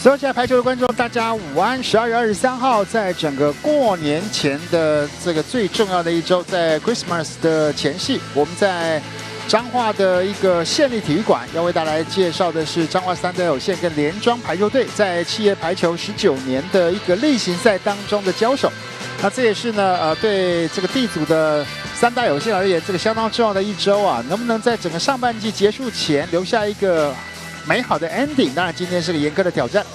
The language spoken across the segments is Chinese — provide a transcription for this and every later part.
收起来排球的观众，大家午安！12月23号，在整个过年前的这个最重要的一周，在 Christmas 的前夕，我们在彰化的一个县立体育馆，要为大家来介绍的是彰化三德有线跟联庄排球队在企业排球19年的一个例行赛当中的交手。那这也是呢，对这个地主的三大有线而言，这个相当重要的一周啊，能不能在整个上半季结束前留下一个美好的 ending？ 当然，今天是个严苛的挑战。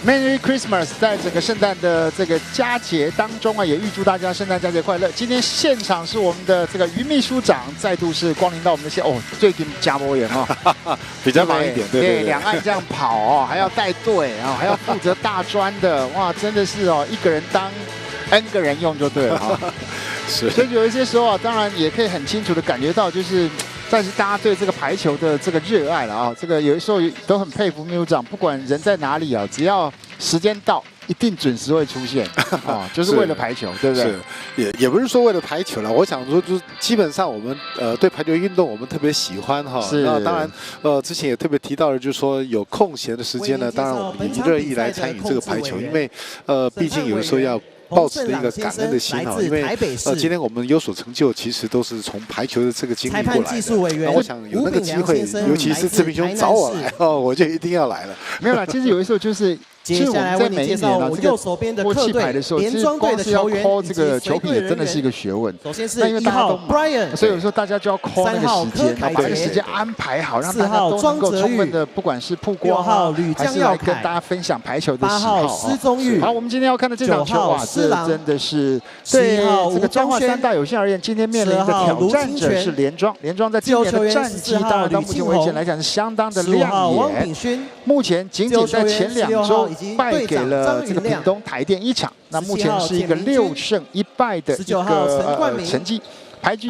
Merry Christmas！ 在整个圣诞的这个佳节当中啊，也预祝大家圣诞佳节快乐。今天现场是我们的这个于秘书长再度是光临到我们的线哦，最近加波员哦，比较忙一点，对，两岸这样跑哦，还要带队啊，还要负责大专的，哇，真的是哦，一个人当 N 个人用就对了哈。是，所以有一些时候啊，当然也可以很清楚的感觉到，就是。但是大家对这个排球的这个热爱了啊，这个有的时候都很佩服秘书长，不管人在哪里啊，只要时间到，一定准时会出现啊，就是为了排球，对不对？是，也不是说为了排球了，我想说就是基本上我们对排球运动我们特别喜欢哈。是。那当然之前也特别提到了，就是说有空闲的时间呢，当然我们也乐意来参与这个排球，因为毕竟有的时候要。抱持的一个感恩的心哈，因为今天我们有所成就，其实都是从排球的这个经历过来的。那我想有那个机会，尤其是志平兄找我来哦，我就一定要来了。没有啦，其实有的时候就是。其实我们在每一年啊，这个播气排的时候，其实光是要 call 这个球评也真的是一个学问。那因为大家都忙，所以有时候大家就要 call 那个时间，然后把这个时间安排好，让大家都能够充分的，不管是曝光啊，还是来跟大家分享排球的喜好。好，我们今天要看的这场球啊，这真的是对这个彰化三大有线而言，今天面临的挑战者是联庄。联庄在今年的战绩，当然到目前为止来讲是相当的亮眼。目前仅在前2周。败给了这个屏东台电1场，那目前是一个6胜1败的一个成绩，排居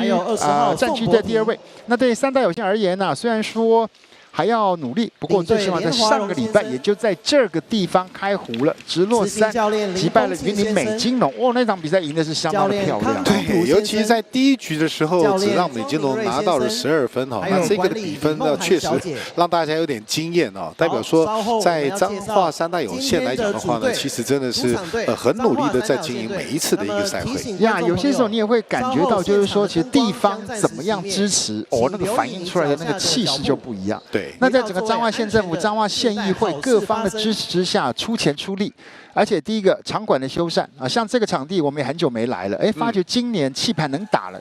战区的第2位。那对三大有线而言呢，虽然说还要努力，不过最起码在上个礼拜，也就在这个地方开胡了，直落3击败了云林美金龙。哦，那场比赛赢的是相当的漂亮。对，尤其在第1局的时候，只让美金龙拿到了12分哈。那这个的比分呢，确实让大家有点惊艳哦，代表说在彰化三大有线来讲的话呢，其实真的是很努力的在经营每一次的一个赛会呀。有些时候你也会感觉到，就是说，其实地方怎么样支持哦，那个反映出来的那个气势就不一样。对。那在整个彰化县政府、彰化县议会各方的支持之下，出钱出力，而且第一个场馆的修缮啊，像这个场地我们也很久没来了，哎，发觉今年气盘能打了。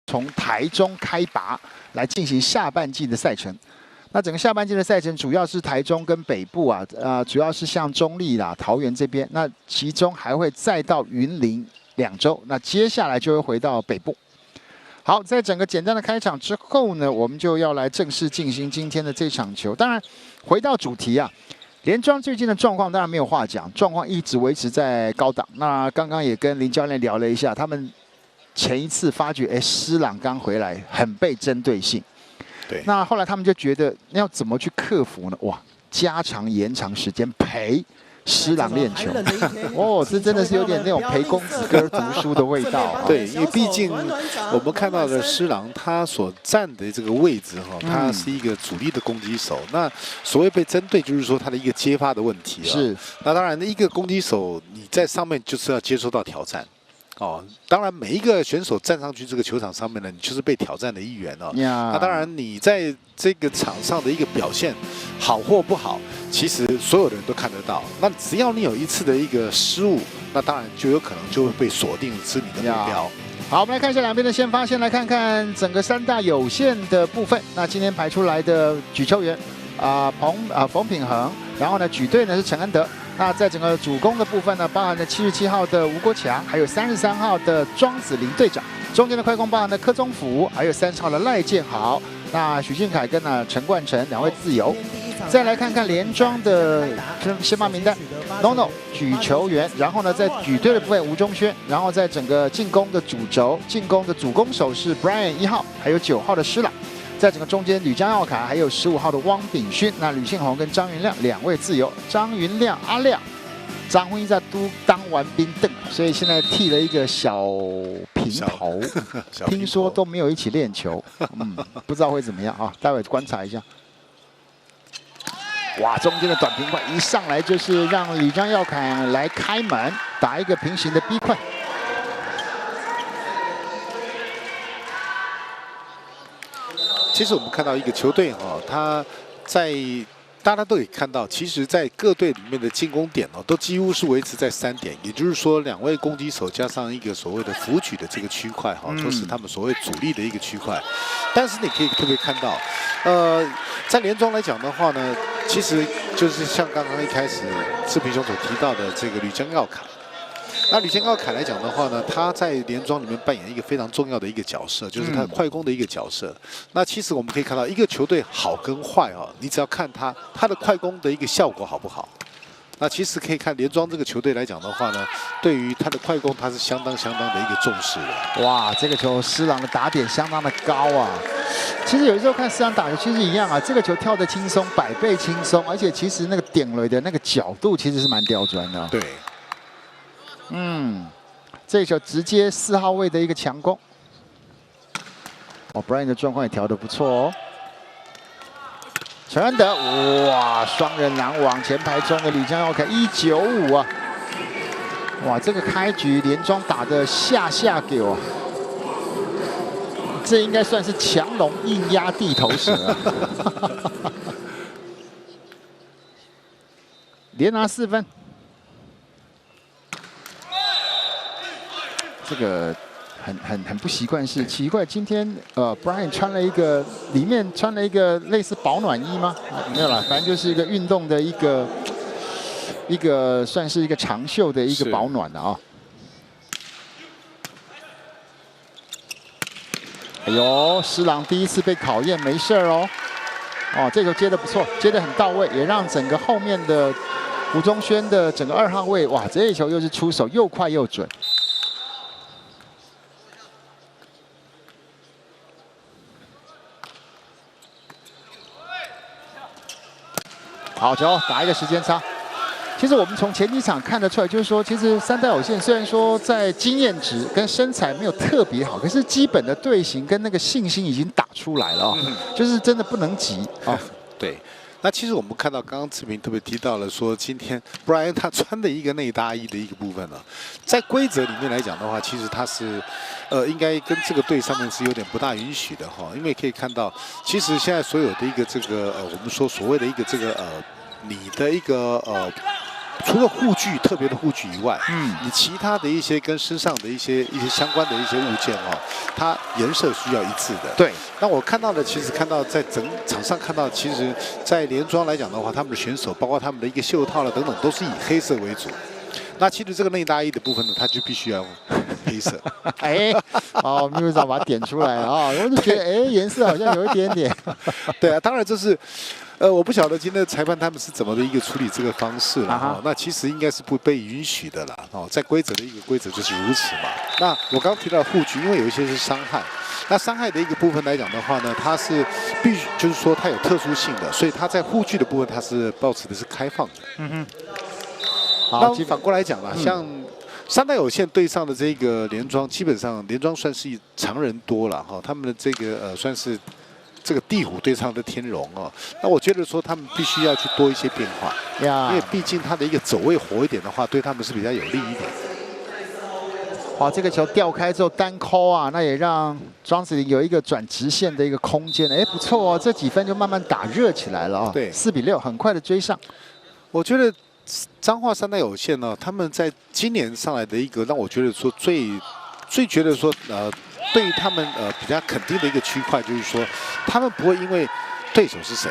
从台中开拔来进行下半季的赛程。那整个下半季的赛程主要是台中跟北部啊，主要是像中立啦、桃园这边。那其中还会再到云林2周，那接下来就会回到北部。好，在整个简单的开场之后呢，我们就要来正式进行今天的这场球。当然，回到主题啊。 连庄最近的状况当然没有话讲，状况一直维持在高档。那刚刚也跟林教练聊了一下，他们前一次发觉，施朗刚回来很被针对性。对。那后来他们就觉得要怎么去克服呢？哇，加长延长时间陪施朗练球。哦，这真的是有点那种陪公子哥读书的味道、啊。对，因为毕竟我们看到的施朗他所站的这个位置哈，他是一个主力的攻击手。那所谓被针对，就是说他的一个接发的问题啊。是。那当然，一个攻击手你在上面就是要接受到挑战。 哦，当然，每一个选手站上去这个球场上面呢，你就是被挑战的一员哦。那当然，你在这个场上的一个表现好或不好，其实所有人都看得到。那只要你有一次的一个失误，那当然就有可能就会被锁定是你的目标。好，我们来看一下两边的先发，先来看看整个3大有限的部分。那今天排出来的举球员冯品衡，然后呢举队呢是陈恩德。 那在整个主攻的部分呢，包含了77号的吴国强，还有33号的庄子林队长。中间的快攻包含了柯宗福，还有30号的赖建豪。那许俊凯跟陈冠成2位自由。再来看看连庄的先发名单 ，NONO 举球员，然后呢在举队的部分吴宗轩，然后在整个进攻的主轴，进攻的主攻手是 Brian 1号，还有9号的施朗。 在整个中间，吕江耀凯还有15号的汪炳勋，那吕信宏跟张云亮2位自由，张云亮、阿亮、张辉在都当完兵邓，所以现在剃了一个小平头，听说都没有一起练球，不知道会怎么样啊？待会观察一下。哇，中间的短平快一上来就是让吕江耀凯来开门，打一个平行的逼快。 其实我们看到一个球队哈，他在大家都可以看到，其实，在各队里面的进攻点哦，都几乎是维持在3点，也就是说，2位攻击手加上一个所谓的辅举的这个区块哈，都是他们所谓主力的一个区块。但是你可以特别看到，在连庄来讲的话呢，其实就是像刚刚一开始志平兄所提到的这个吕江耀凯。 那吕江耀凯来讲的话呢，他在连庄里面扮演一个非常重要的一个角色，就是他快攻的一个角色。那其实我们可以看到，一个球队好跟坏啊，你只要看他的快攻的一个效果好不好。那其实可以看连庄这个球队来讲的话呢，对于他的快攻，他是相当的一个重视的。哇，这个球施朗的打点相当的高啊。其实有的时候看施朗打球，其实一样啊，这个球跳得轻松，100倍轻松，而且其实那个点垒的那个角度其实是蛮刁钻的。对。 这球直接4号位的一个强攻。哦 ，Brian 的状况也调得不错哦。陈恩德，哇，双人拦网前排中的吕江耀凯195啊！哇，这个开局连庄打的下给我，这应该算是强龙硬压地头蛇啊！连拿4分。 这个很不习惯，是奇怪。今天Brian 穿了一个里面穿了一个类似保暖衣吗？没有啦，反正就是一个运动的一个算是一个长袖的一个保暖的啊。哎呦，施朗第一次被考验，没事哦。哦，这球接得不错，接得很到位，也让整个后面的吴宗轩的整个2号位，哇，这一球又是出手又快又准。 好球，打一个时间差。其实我们从前几场看得出来，就是说，其实3大有限虽然说在经验值跟身材没有特别好，可是基本的队形跟那个信心已经打出来了哦，就是真的不能急啊。对。 那其实我们看到，刚刚志平特别提到了说，今天 Brian 他穿的一个内搭衣的一个部分呢，在规则里面来讲的话，其实他是，应该跟这个队上面是有点不大允许的哈，因为可以看到，其实现在所有的一个这个我们说所谓的一个这个你的一个除了护具特别的护具以外，你其他的一些跟身上的一些相关的一些物件哦，它颜色需要一致的。对。那我看到的，其实看到在整场上看到，其实在连庄来讲的话，他们的选手包括他们的一个袖套了等等，都是以黑色为主。那其实这个内搭衣的部分呢，它就必须要用黑色。哎，哦，秘书长把它点出来了啊，我就觉得哎，颜色好像有一点点。对啊，当然这是。我不晓得今天的裁判他们是怎么的一个处理这个方式了哈。那其实应该是不被允许的啦。哦，在规则的一个规则就是如此嘛。那我刚刚提到护具，因为有一些是伤害，那伤害的一个部分来讲的话呢，它是必须就是说它有特殊性的，所以它在护具的部分它是保持的是开放的。那反过来讲啦，像三代有线对上的这个连庄，基本上连庄算是常人多了哈，他们的这个算是。这个地虎对上的天龙哦，那我觉得说他们必须要去多一些变化，因为毕竟他的一个走位活一点的话，对他们是比较有利一点。哇，这个球掉开之后单扣啊，那也让庄子林有一个转直线的一个空间。哎，不错哦，这几分就慢慢打热起来了啊。对，4比6，很快的追上。我觉得彰化三代有线呢，他们在今年上来的一个让我觉得说最觉得说对于他们比较肯定的一个区块，就是说他们不会因为对手是谁，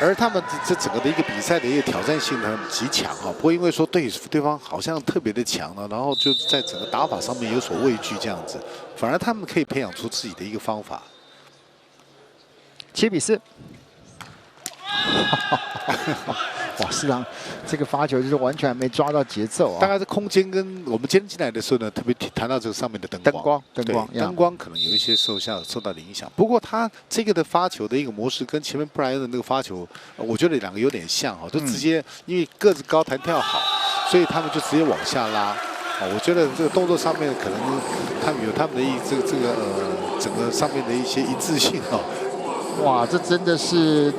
而他们这整个的一个比赛的一个挑战性呢极强哈，不会因为说对方好像特别的强呢，然后就在整个打法上面有所畏惧这样子，反而他们可以培养出自己的一个方法。7比4。哇，是啊，这个发球就是完全没抓到节奏啊。大概是空间跟我们今天进来的时候呢，特别谈到这个上面的灯光可能有一些受到的影响。不过他这个的发球的一个模式跟前面布莱恩的那个发球，我觉得两个有点像哈，就直接因为个子高弹跳好，所以他们就直接往下拉。啊，我觉得这个动作上面可能他们有他们的整个上面的一些一致性哈。哇，这真的是。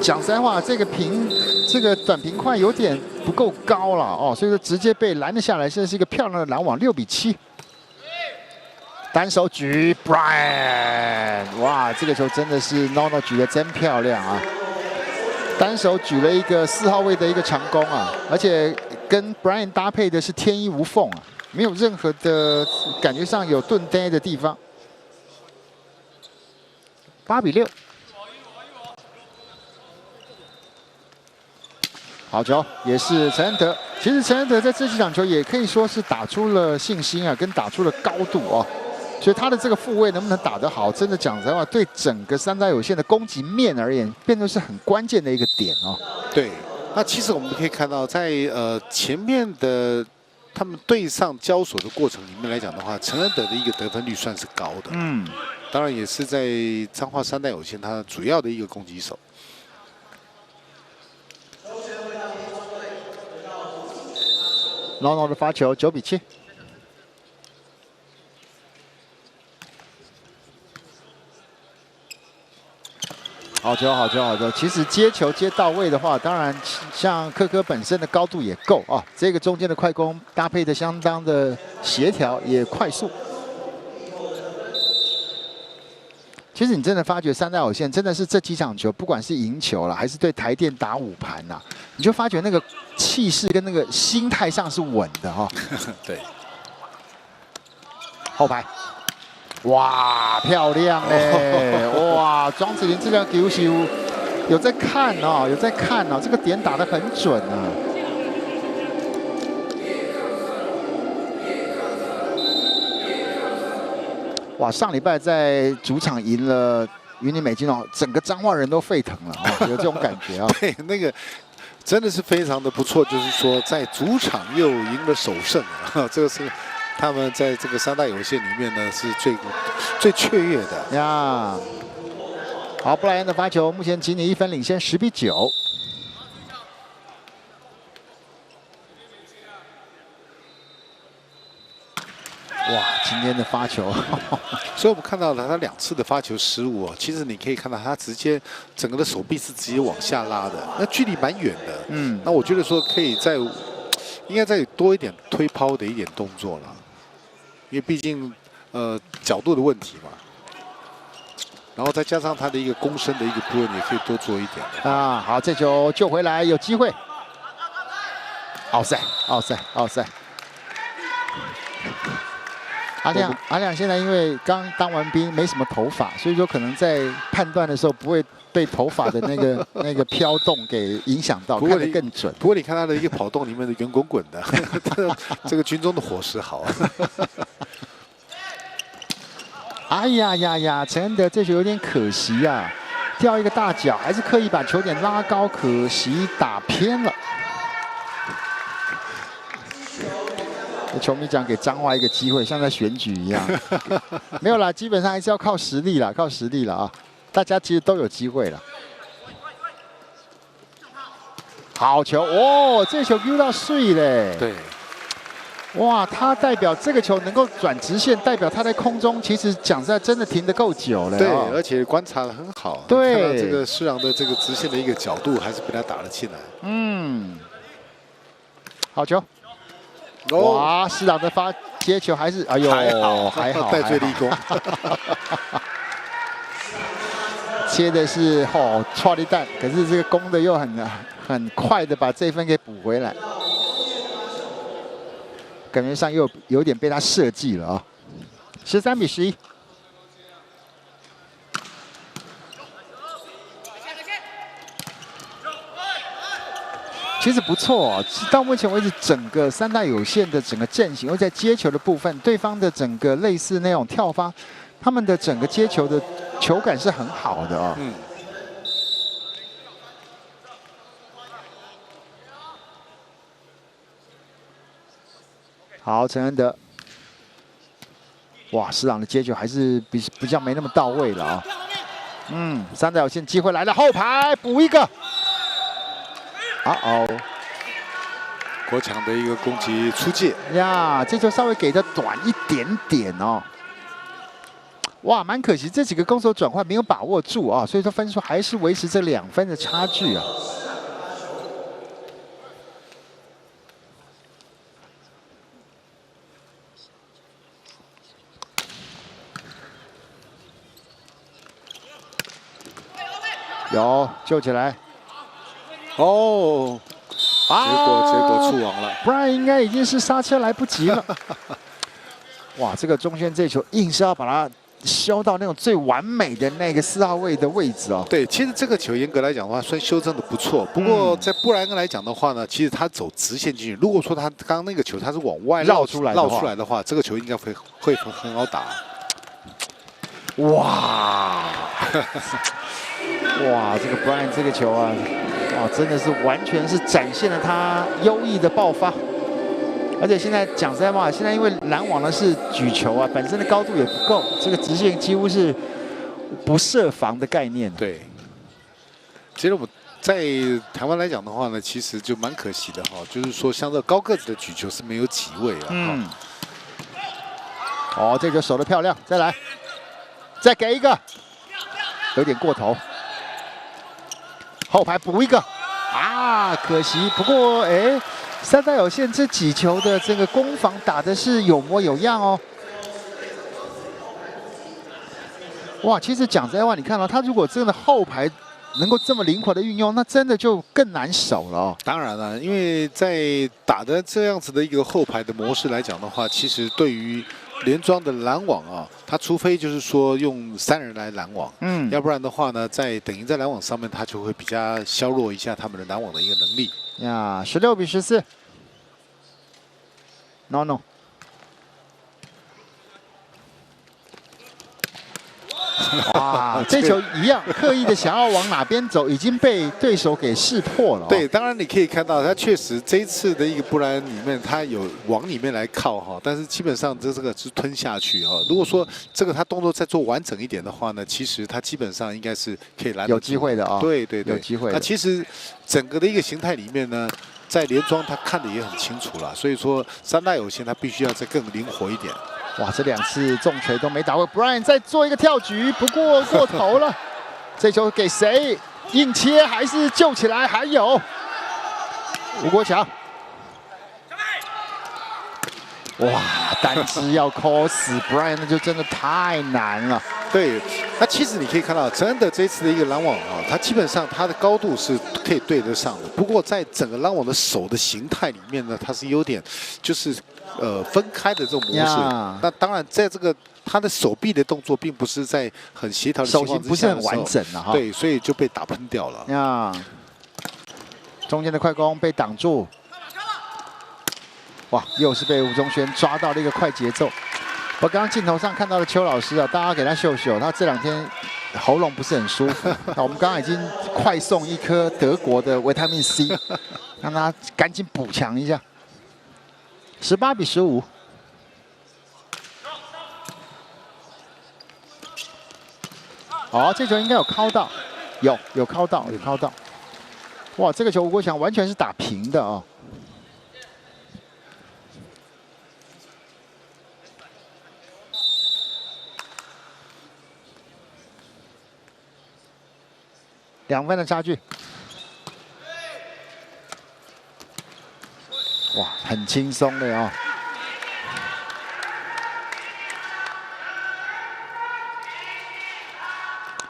讲实在话，这个短平快有点不够高了哦，所以说直接被拦了下来。这是一个漂亮的拦网，6比7。单手举 ，Brian， 哇，这个球真的是 Nono 举得真漂亮啊！单手举了一个4号位的一个长弓啊，而且跟 Brian 搭配的是天衣无缝啊，没有任何的感觉上有顿呆的地方。8比6。好球，也是陈恩德。其实陈恩德在这几场球也可以说是打出了信心啊，跟打出了高度哦。所以他的这个复位能不能打得好，真的讲实话，对整个三代有线的攻击面而言，变成是很关键的一个点哦。对，那其实我们可以看到，在前面的他们对上交手的过程里面来讲的话，陈恩德的一个得分率算是高的。当然也是在彰化三代有线他主要的一个攻击手。Nono 的发球9比7。好球，好球，好球！其实接球接到位的话，当然像科科本身的高度也够啊。这个中间的快攻搭配的相当的协调，也快速。其实你真的发觉三代有线真的是这几场球，不管是赢球了，还是对台电打5盘呐，你就发觉那个气势跟那个心态上是稳的哈。对。后排，哇，漂亮嘞！哇，庄子林这个球是有在看哦，有在看哦，这个点打得很准啊。哇，上礼拜在主场赢了云林美金哦，整个彰化人都沸腾了啊，有这种感觉啊。对，那个真的是非常的不错，就是说在主场又赢了首胜啊，这个是他们在这个三大有线里面呢是最雀跃的呀。好，布莱恩的发球，目前仅你1分领先，10比9。哇，今天的发球，所以我们看到了他2次的发球失误哦。其实你可以看到他直接整个的手臂是直接往下拉的，那距离蛮远的。那我觉得说可以应该再多一点推抛的一点动作了，因为毕竟角度的问题嘛。然后再加上他的一个躬身的一个部分，也可以多做一点啊。好，这球救回来，有机会。奥赛。阿亮现在因为刚当完兵，没什么头发，所以说可能在判断的时候不会被头发的那个飘动给影响到，看得更准。不过你看他的一个跑动里面的圆滚滚的，这个军中的伙食好。哎呀，陈恩德这球有点可惜啊，掉一个大脚，还是刻意把球点拉高，可惜打偏了。 球迷讲给彰化一个机会，像在选举一样，没有啦，基本上还是要靠实力啦，啊！大家其实都有机会了。好球哦，这球丢到碎嘞。对，哇，他代表这个球能够转直线，代表他在空中其实讲实在真的停得够久了。对，而且观察得很好。对，看到这个施朗的这个直线的一个角度，还是被他打了进来。嗯，好球。 哇，施朗的发接球还是哎呦，还好，戴罪立功，切的是错力弹，可是这个攻的又很快的把这分给补回来，感觉上又有点被他设计了啊，13比11。 其实不错哦，到目前为止，整个三大有限的整个阵型，又在接球的部分，对方的整个类似那种跳发，他们的整个接球的球感是很好的哦。嗯。好，陈恩德。哇，施朗的接球还是比较没那么到位了啊。嗯，三大有限机会来了，后排补一个。 国强的一个攻击出界呀，这球稍微给的短一点点哦。哇，蛮可惜，这几个攻守转换没有把握住啊，所以说分数还是维持这2分的差距啊。有救起来，哦。 结果触网了，不然应该已经是刹车来不及了。哇，这个中线这球硬是要把它修到那种最完美的那个4号位的位置哦。对，其实这个球严格来讲的话，算修正的不错。不过在布莱恩来讲的话呢，其实他走直线进去。如果说他刚刚那个球他是往外绕出来的话，这个球应该会很好打。哇！哇，这个 Brian 这个球啊，哇，真的是完全是展现了他优异的爆发。而且现在讲实在话，现在因为拦网的是举球啊，本身的高度也不够，这个直线几乎是不设防的概念。对。其实我们在台湾来讲的话呢，其实就蛮可惜的哈，就是说像这高个子的举球是没有几位啊。嗯。哦，这个守得漂亮，再来，再给一个，有点过头。 后排补一个啊，可惜。不过哎，三大有限这几球的这个攻防打的是有模有样哦。哇，其实讲实在话，你看到他如果真的后排能够这么灵活的运用，那真的就更难守了哦。当然了，因为在打的这样子的一个后排的模式来讲的话，其实对于 连庄的拦网啊，他除非就是说用3人来拦网，要不然的话呢，等于在拦网上面，他就会比较削弱一下他们的拦网的一个能力。呀，16比14 ，no。哇，这球一样，刻意的想要往哪边走，已经被对手给识破了。对，当然你可以看到，他确实这一次的一个布莱恩里面，他有往里面来靠哈，但是基本上这个是吞下去哈。如果说这个他动作再做完整一点的话呢，其实他基本上应该是可以拦有机会的啊。对对对，有机会。那其实整个的一个形态里面呢，在连庄他看的也很清楚了，所以说三大有限他必须要再更灵活一点。 哇，这2次重锤都没打过 ，Brian 再做一个跳举，不过过头了。这球给谁？硬切还是救起来？还有吴国强。哇，单只要扣死 Brian 那就真的太难了。对，那其实你可以看到，真的这次的一个拦网啊，它基本上它的高度是可以对得上的。不过在整个拦网的手的形态里面呢，它是有点就是分开的这种模式。那当然，在这个他的手臂的动作并不是在很协调的情况之下，不是很完整啊，对，所以就被打喷掉了。呀，中间的快攻被挡住。 哇，又是被吴宗轩抓到了一个快节奏。我刚刚镜头上看到了邱老师啊，大家给他秀秀，他这2天喉咙不是很舒服。那我们刚刚已经快送1颗德国的维他命 C， 让他赶紧补强一下。18比15。哦，这球应该有敲到，有敲到。哇，这个球吴国强完全是打平的啊。 2分的差距，哇，很轻松的哦。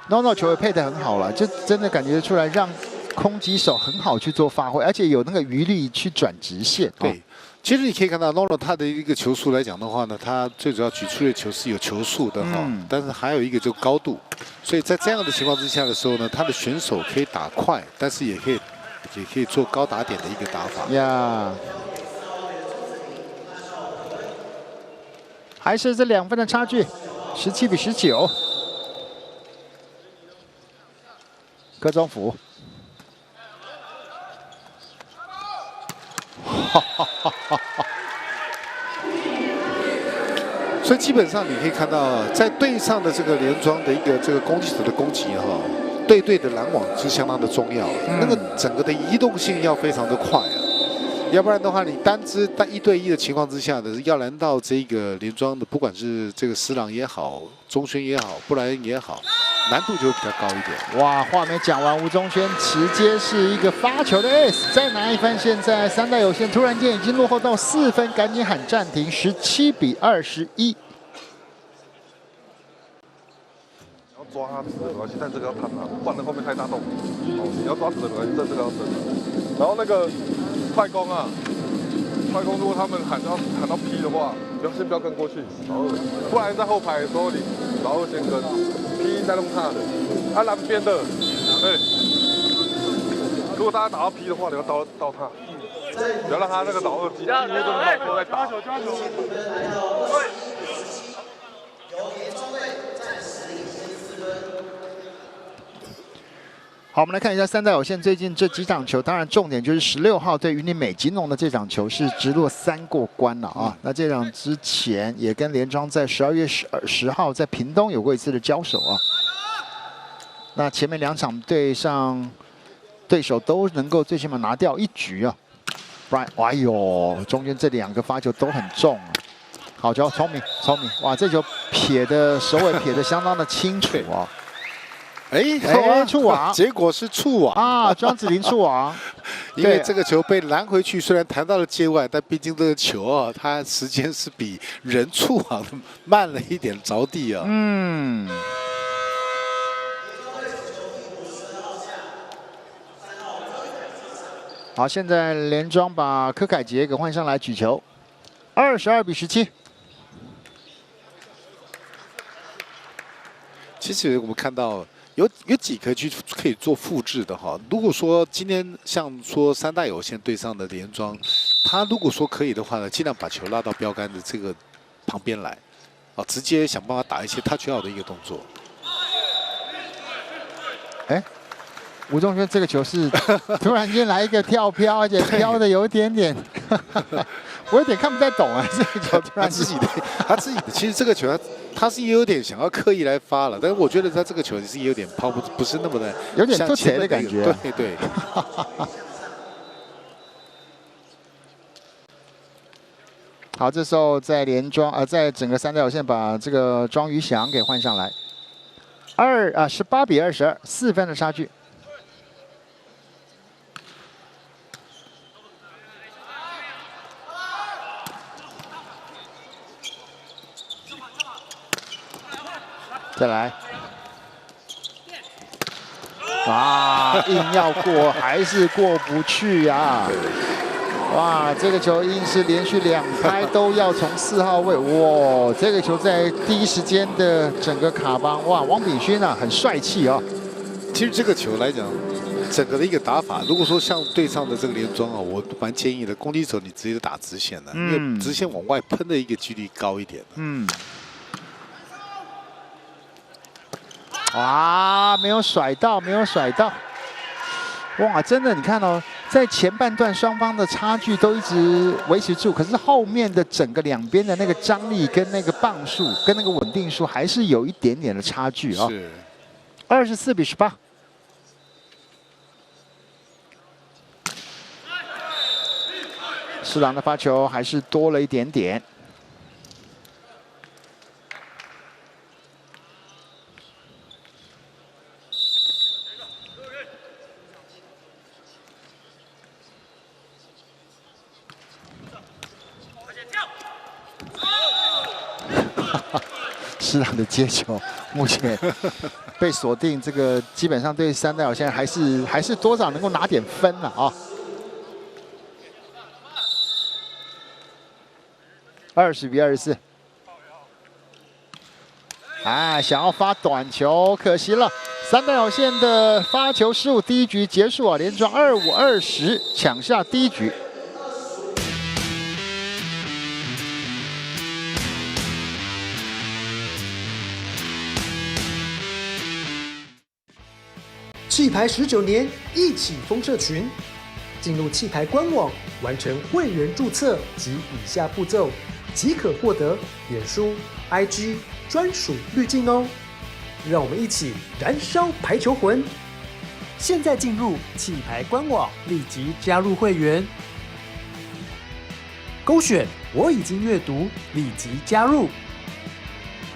NONO 球也配得很好了，就真的感觉出来让空击手很好去做发挥，而且有那个余力去转直线。对。 其实你可以看到 ，NONO 他的一个球速来讲的话呢，他最主要举出的球是有球速的哈，但是还有一个就是高度，所以在这样的情况之下的时候呢，他的选手可以打快，但是也可以做高打点的一个打法。呀，还是这2分的差距，17比19。柯宗福。 所以基本上你可以看到，在对上的这个连庄的一个这个攻击手的攻击哈，对的拦网是相当的重要，那个整个的移动性要非常的快啊，要不然的话你单1对1的情况之下的要拦到这个连庄的，不管是这个施朗也好，钟轩也好，布莱恩也好。 难度就会比较高一点。哇，话没讲完，吴宗轩直接是一个发球的 S， 再拿1分。现在3代有线突然间已经落后到4分，赶紧喊暂停，17比21。你要抓他死的没关系，但这个要弹他，不然后面太大洞。哦，你要抓死的没关系，但这个要整。然后那个快攻啊，快攻如果他们喊到 P 的话，先不要跟过去，然后不然在后排的时候你老二先跟 P 在弄他的，蓝边的，对。如果大家打到 P 的话，你要到他，不要让他那个老二机，因为这个老二在打。好，我们来看一下3代有线最近这几场球，当然重点就是16号对云林美金农的这场球是直落3过关了啊。那这场之前也跟连庄在12月10号在屏东有过一次的交手啊。那前面2场对上对手都能够最起码拿掉1局啊。不然，哎呦，中间这2个发球都很重啊。好球，聪明，哇，这球撇的手尾撇的相当的清楚啊。触网，结果是触网啊！庄子霖触网，因为这个球被拦回去，虽然弹到了界外，但毕竟这个球啊，它时间是比人触网慢了一点着地啊。好，现在连庄把柯凯杰给换上来举球，22比17。其实我们看到。有几颗可以做复制的哈。如果说今天像说3代有线对上的连庄，他如果说可以的话呢，尽量把球拉到标杆的这个旁边来，啊，直接想办法打一些touch out的一个动作。吴宗轩这个球是突然间来一个跳飘，而且飘的有一点点，我有点看不太懂啊。这个球突然他自己的，其实这个球他是有点想要刻意来发了，但是我觉得他这个球是有点抛不是那么的，有点突切的感觉。对。好，这时候在连庄在整个3代有线把这个庄宇翔给换上来，18比22，4分的差距。再来。啊，硬要过还是过不去呀！哇，这个球硬是连续2拍都要从4号位，哇，这个球在第一时间的整个卡邦，哇，王秉勋啊，很帅气哦。其实这个球来讲，整个的一个打法，如果说像对上的这个连庄啊，我蛮建议的，攻击手你直接打直线的，因为直线往外喷的一个几率高一点。哇，没有甩到，没有甩到。哇，真的，你看哦，在前半段双方的差距都一直维持住，可是后面的整个两边的那个张力跟那个磅数跟那个稳定数还是有一点点的差距啊。是，24比18。施朗的发球还是多了一点点。施朗的接球目前被锁定，这个基本上对三代表现在还是多少能够拿点分了啊。20比24。啊，想要发短球，可惜了。三代表现的发球失误，第一局结束啊，连庄25-20抢下第一局。气牌19年，一起疯社群。进入气牌官网，完成会员注册及以下步骤，即可获得脸书、IG 专属滤镜哦。让我们一起燃烧排球魂！现在进入气牌官网，立即加入会员。勾选我已经阅读，立即加入。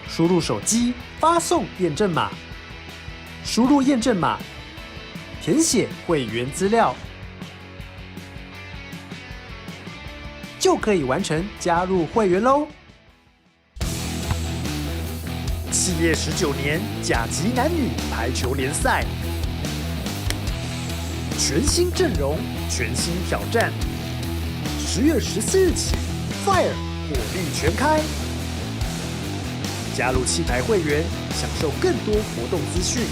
输入手机发送验证码，输入验证码。填写会员资料，就可以完成加入会员喽。7月19年甲级男女排球联赛，全新阵容，全新挑战。10月14日起 ，Fire 火力全开。加入气牌会员，享受更多活动资讯。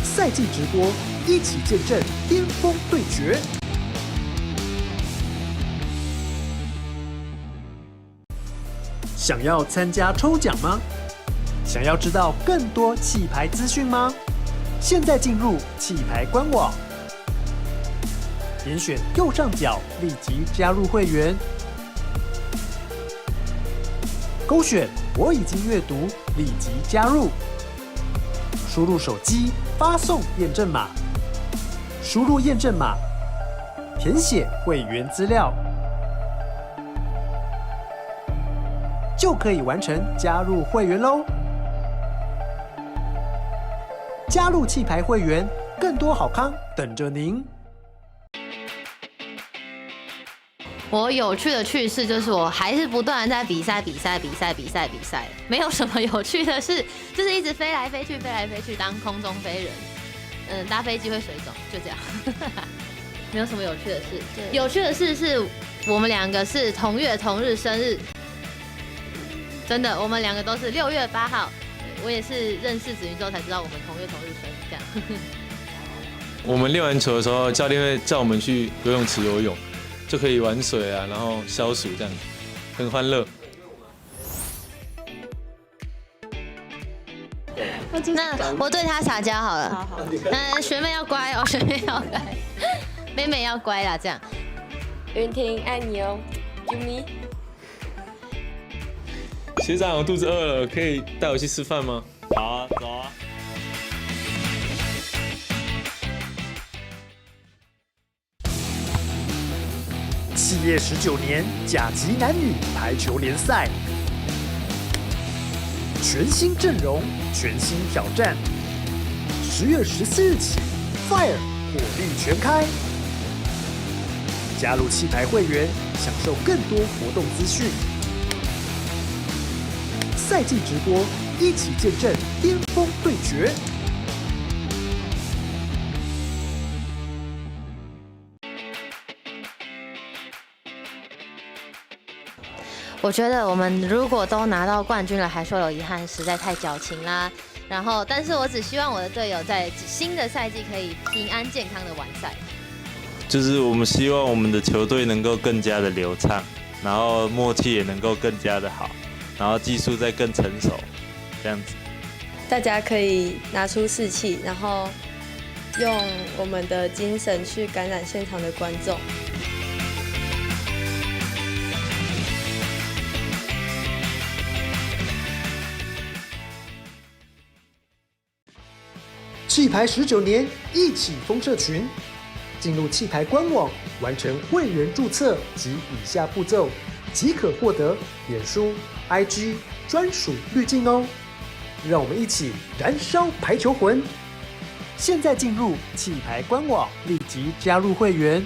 赛季直播，一起见证巅峰对决。想要参加抽奖吗？想要知道更多气牌资讯吗？现在进入气牌官网，点选右上角立即加入会员，勾选我已经阅读，立即加入。输入手机发送验证码，输入验证码，填写会员资料，就可以完成加入会员喽。加入气牌会员，更多好康等着您。我有趣的趣事就是，我还是不断的在比赛，没有什么有趣的事，就是一直飞来飞去，当空中飞人。搭飞机会水肿，就这样，没有什么有趣的事。有趣的事是我们2个是同月同日生日，真的，我们2个都是6月8号。我也是认识子云之后才知道我们同月同日生，这样。我们练完球的时候，教练会叫我们去游泳池游泳。就可以玩水啊，然后消暑这样，很欢乐。那我对他撒娇好了。好。学妹要乖哦，学妹要乖，妹妹要乖啦，这样。云婷爱你哦 ，Jimmy。学长，我肚子饿了，可以带我去吃饭吗？好啊，走啊。7月19年甲级男女排球联赛，全新阵容，全新挑战。10月14日起 ，Fire 火力全开。加入气牌会员，享受更多活动资讯。赛季直播，一起见证巅峰对决。我觉得我们如果都拿到冠军了，还说有遗憾，实在太矫情啦。然后，但是我只希望我的队友在新的赛季可以平安健康的完赛。就是我们希望我们的球队能够更加的流畅，然后默契也能够更加的好，然后技术再更成熟，这样子。大家可以拿出士气，然后用我们的精神去感染现场的观众。气牌19年，一起封社群。进入气牌官网，完成会员注册及以下步骤，即可获得脸书、IG 专属滤镜哦。让我们一起燃烧排球魂！现在进入气牌官网，立即加入会员，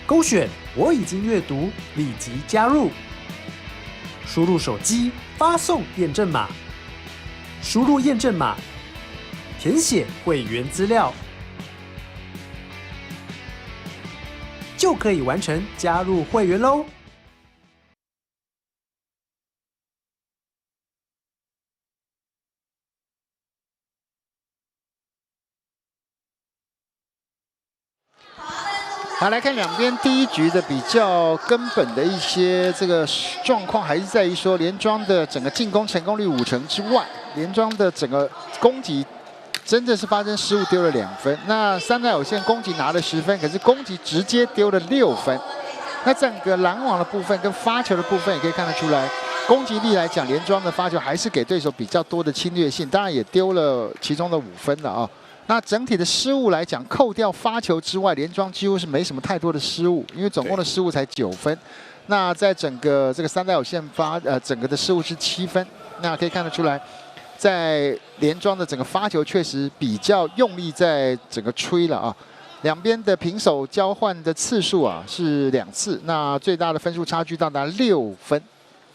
勾选我已经阅读，立即加入。输入手机发送验证码，输入验证码，填写会员资料，就可以完成加入会员喽。好，来看两边第一局的比较根本的一些这个状况，还是在于说连庄的整个进攻成功率50%之外，连庄的整个攻击真的是发生失误丢了2分。那三大有限攻击拿了10分，可是攻击直接丢了6分。那整个拦网的部分跟发球的部分也可以看得出来，攻击力来讲，连庄的发球还是给对手比较多的侵略性，当然也丢了其中的5分了啊。那整体的失误来讲，扣掉发球之外，连庄几乎是没什么太多的失误，因为总共的失误才9分。那在整个这个三大有限整个的失误是7分。那可以看得出来，在连庄的整个发球确实比较用力在整个吹了啊。两边的平手交换的次数啊是2次，那最大的分数差距到达6分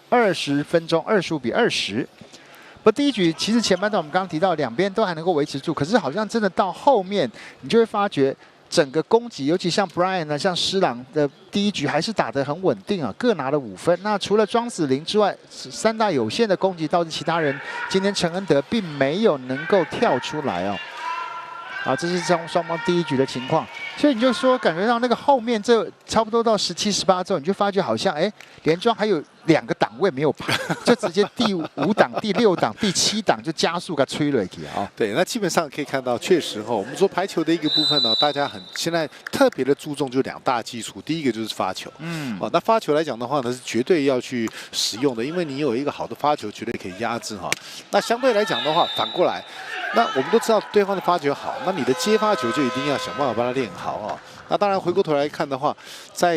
，20分钟25比20。不，第一局其实前半段我们刚刚提到，两边都还能够维持住，可是好像真的到后面，你就会发觉整个攻击，尤其像 Brian 呢，像施朗的第一局还是打得很稳定啊，各拿了5分。那除了庄子霖之外，三大有限的攻击导致其他人今天陈恩德并没有能够跳出来哦。啊，这是双方第一局的情况，所以你就说感觉到那个后面这差不多到17、18之后，你就发觉好像连庄还有2个档位没有排，就直接第5档、第6档、第7档就加速给吹了起啊。对，那基本上可以看到，确实我们说排球的一个部分呢，大家现在特别的注重就2大基础，第一个就是发球，那发球来讲的话呢，是绝对要去使用的，因为你有一个好的发球，绝对可以压制哈。那相对来讲的话，反过来。那我们都知道对方的发球好，那你的接发球就一定要想办法把它练好啊。那当然回过头来看的话，在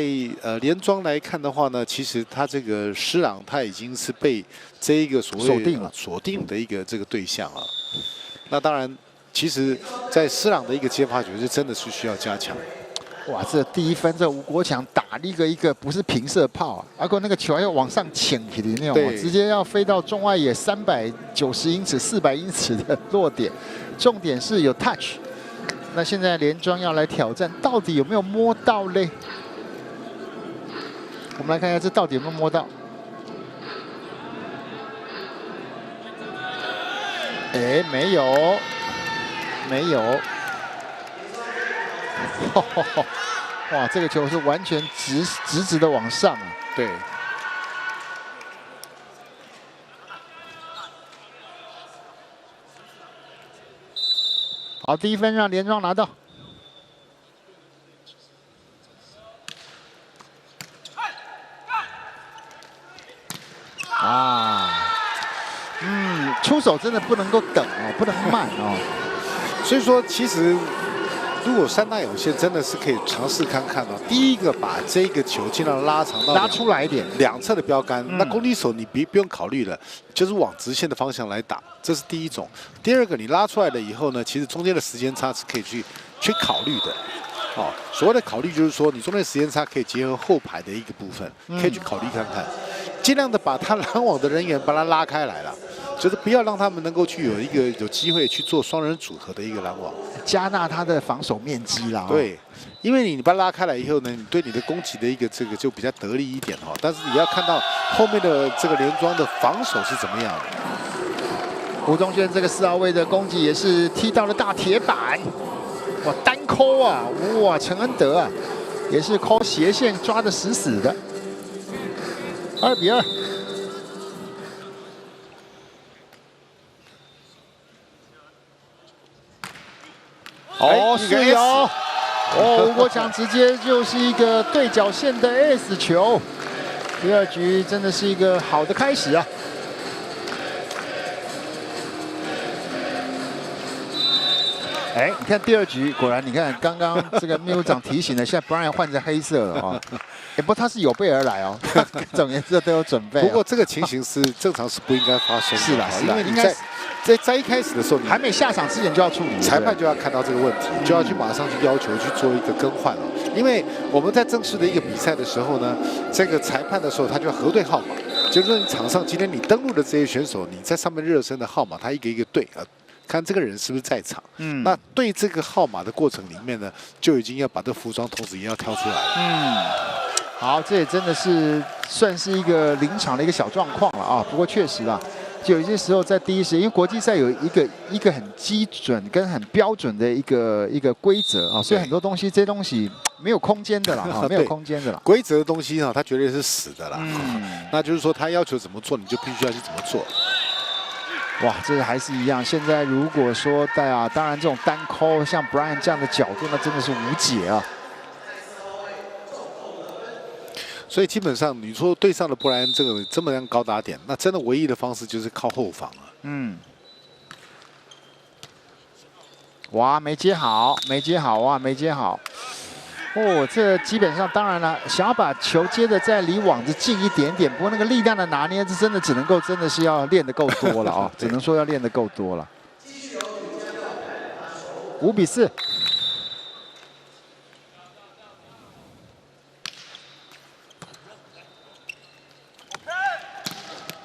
连庄来看的话呢，其实他这个施朗他已经是被这一个所谓锁定的一个这个对象啊。那当然，其实在施朗的一个接发球是真的是需要加强。哇，这第1分，这吴国强打了一个不是平射炮啊，而且那个球还要往上倾起的那种，直接要飞到中外野390英尺、400英尺的落点，重点是有 touch。那现在连庄要来挑战，到底有没有摸到嘞？我们来看一下，这到底有没有摸到？没有，没有。哇，这个球是完全直的往上啊！对。好，第1分让连庄拿到。出手真的不能够等哦，不能慢哦。所以说，其实。如果三大有限真的是可以尝试看看哦。第一个把这个球尽量拉长到拉出来一点，2侧的标杆。那攻击手你不用考虑了，就是往直线的方向来打，这是第一种。第二个，你拉出来了以后呢，其实中间的时间差是可以去考虑的。哦，所谓的考虑就是说，你中间时间差可以结合后排的一个部分，可以去考虑看看，尽量的把他拦网的人员把他拉开来了，就是不要让他们能够去有机会去做双人组合的一个拦网，加大他的防守面积啦。对，因为你把他拉开来以后呢，你对你的攻击的一个这个就比较得力一点哈，但是你要看到后面的这个连庄的防守是怎么样的。吴宗宪这个4号位的攻击也是踢到了大铁板。 哇，单抠啊！哇，陈恩德啊，也是抠斜线抓得死死的。2比2。哦，是哦。哦，吴国强直接就是一个对角线的 S 球。第2局真的是一个好的开始啊。 哎，你看第2局，果然你看刚刚这个秘书长提醒了，现在Brian换成黑色了啊。哎，不，他是有备而来哦，各种颜色都有准备。不过这个情形是正常是不应该发生的。是啦，因为你在一开始的时候，你还没下场之前就要处理，裁判就要看到这个问题，就要去马上去要求去做一个更换了。因为我们在正式的一个比赛的时候呢，这个裁判的时候他就要核对号码，就是说你场上今天你登录的这些选手，你在上面热身的号码，他一个一个对啊。 看这个人是不是在场，那对这个号码的过程里面呢，就已经要把这服装同时也要挑出来了。好，这也真的是算是一个临场的一个小状况了啊。不过确实啦，就有些时候在第一时间，因为国际赛有一个很基准跟很标准的一个规则啊，所以很多东西这些东西没有空间的啦，没有空间的啦。规则的东西呢，它绝对是死的啦。那就是说他要求怎么做，你就必须要去怎么做。 哇，这还是一样。现在如果说当然这种单抠像 Brian 这样的角度，那真的是无解啊。所以基本上你说对上了布莱恩这么样高打点，那真的唯一的方式就是靠后防了。哇，没接好，没接好啊，没接好。 哦，这基本上当然了，想要把球接的再离网子近一点点，不过那个力量的拿捏，这真的只能够真的是要练得够多了啊，只能说要练得够多了。5比4。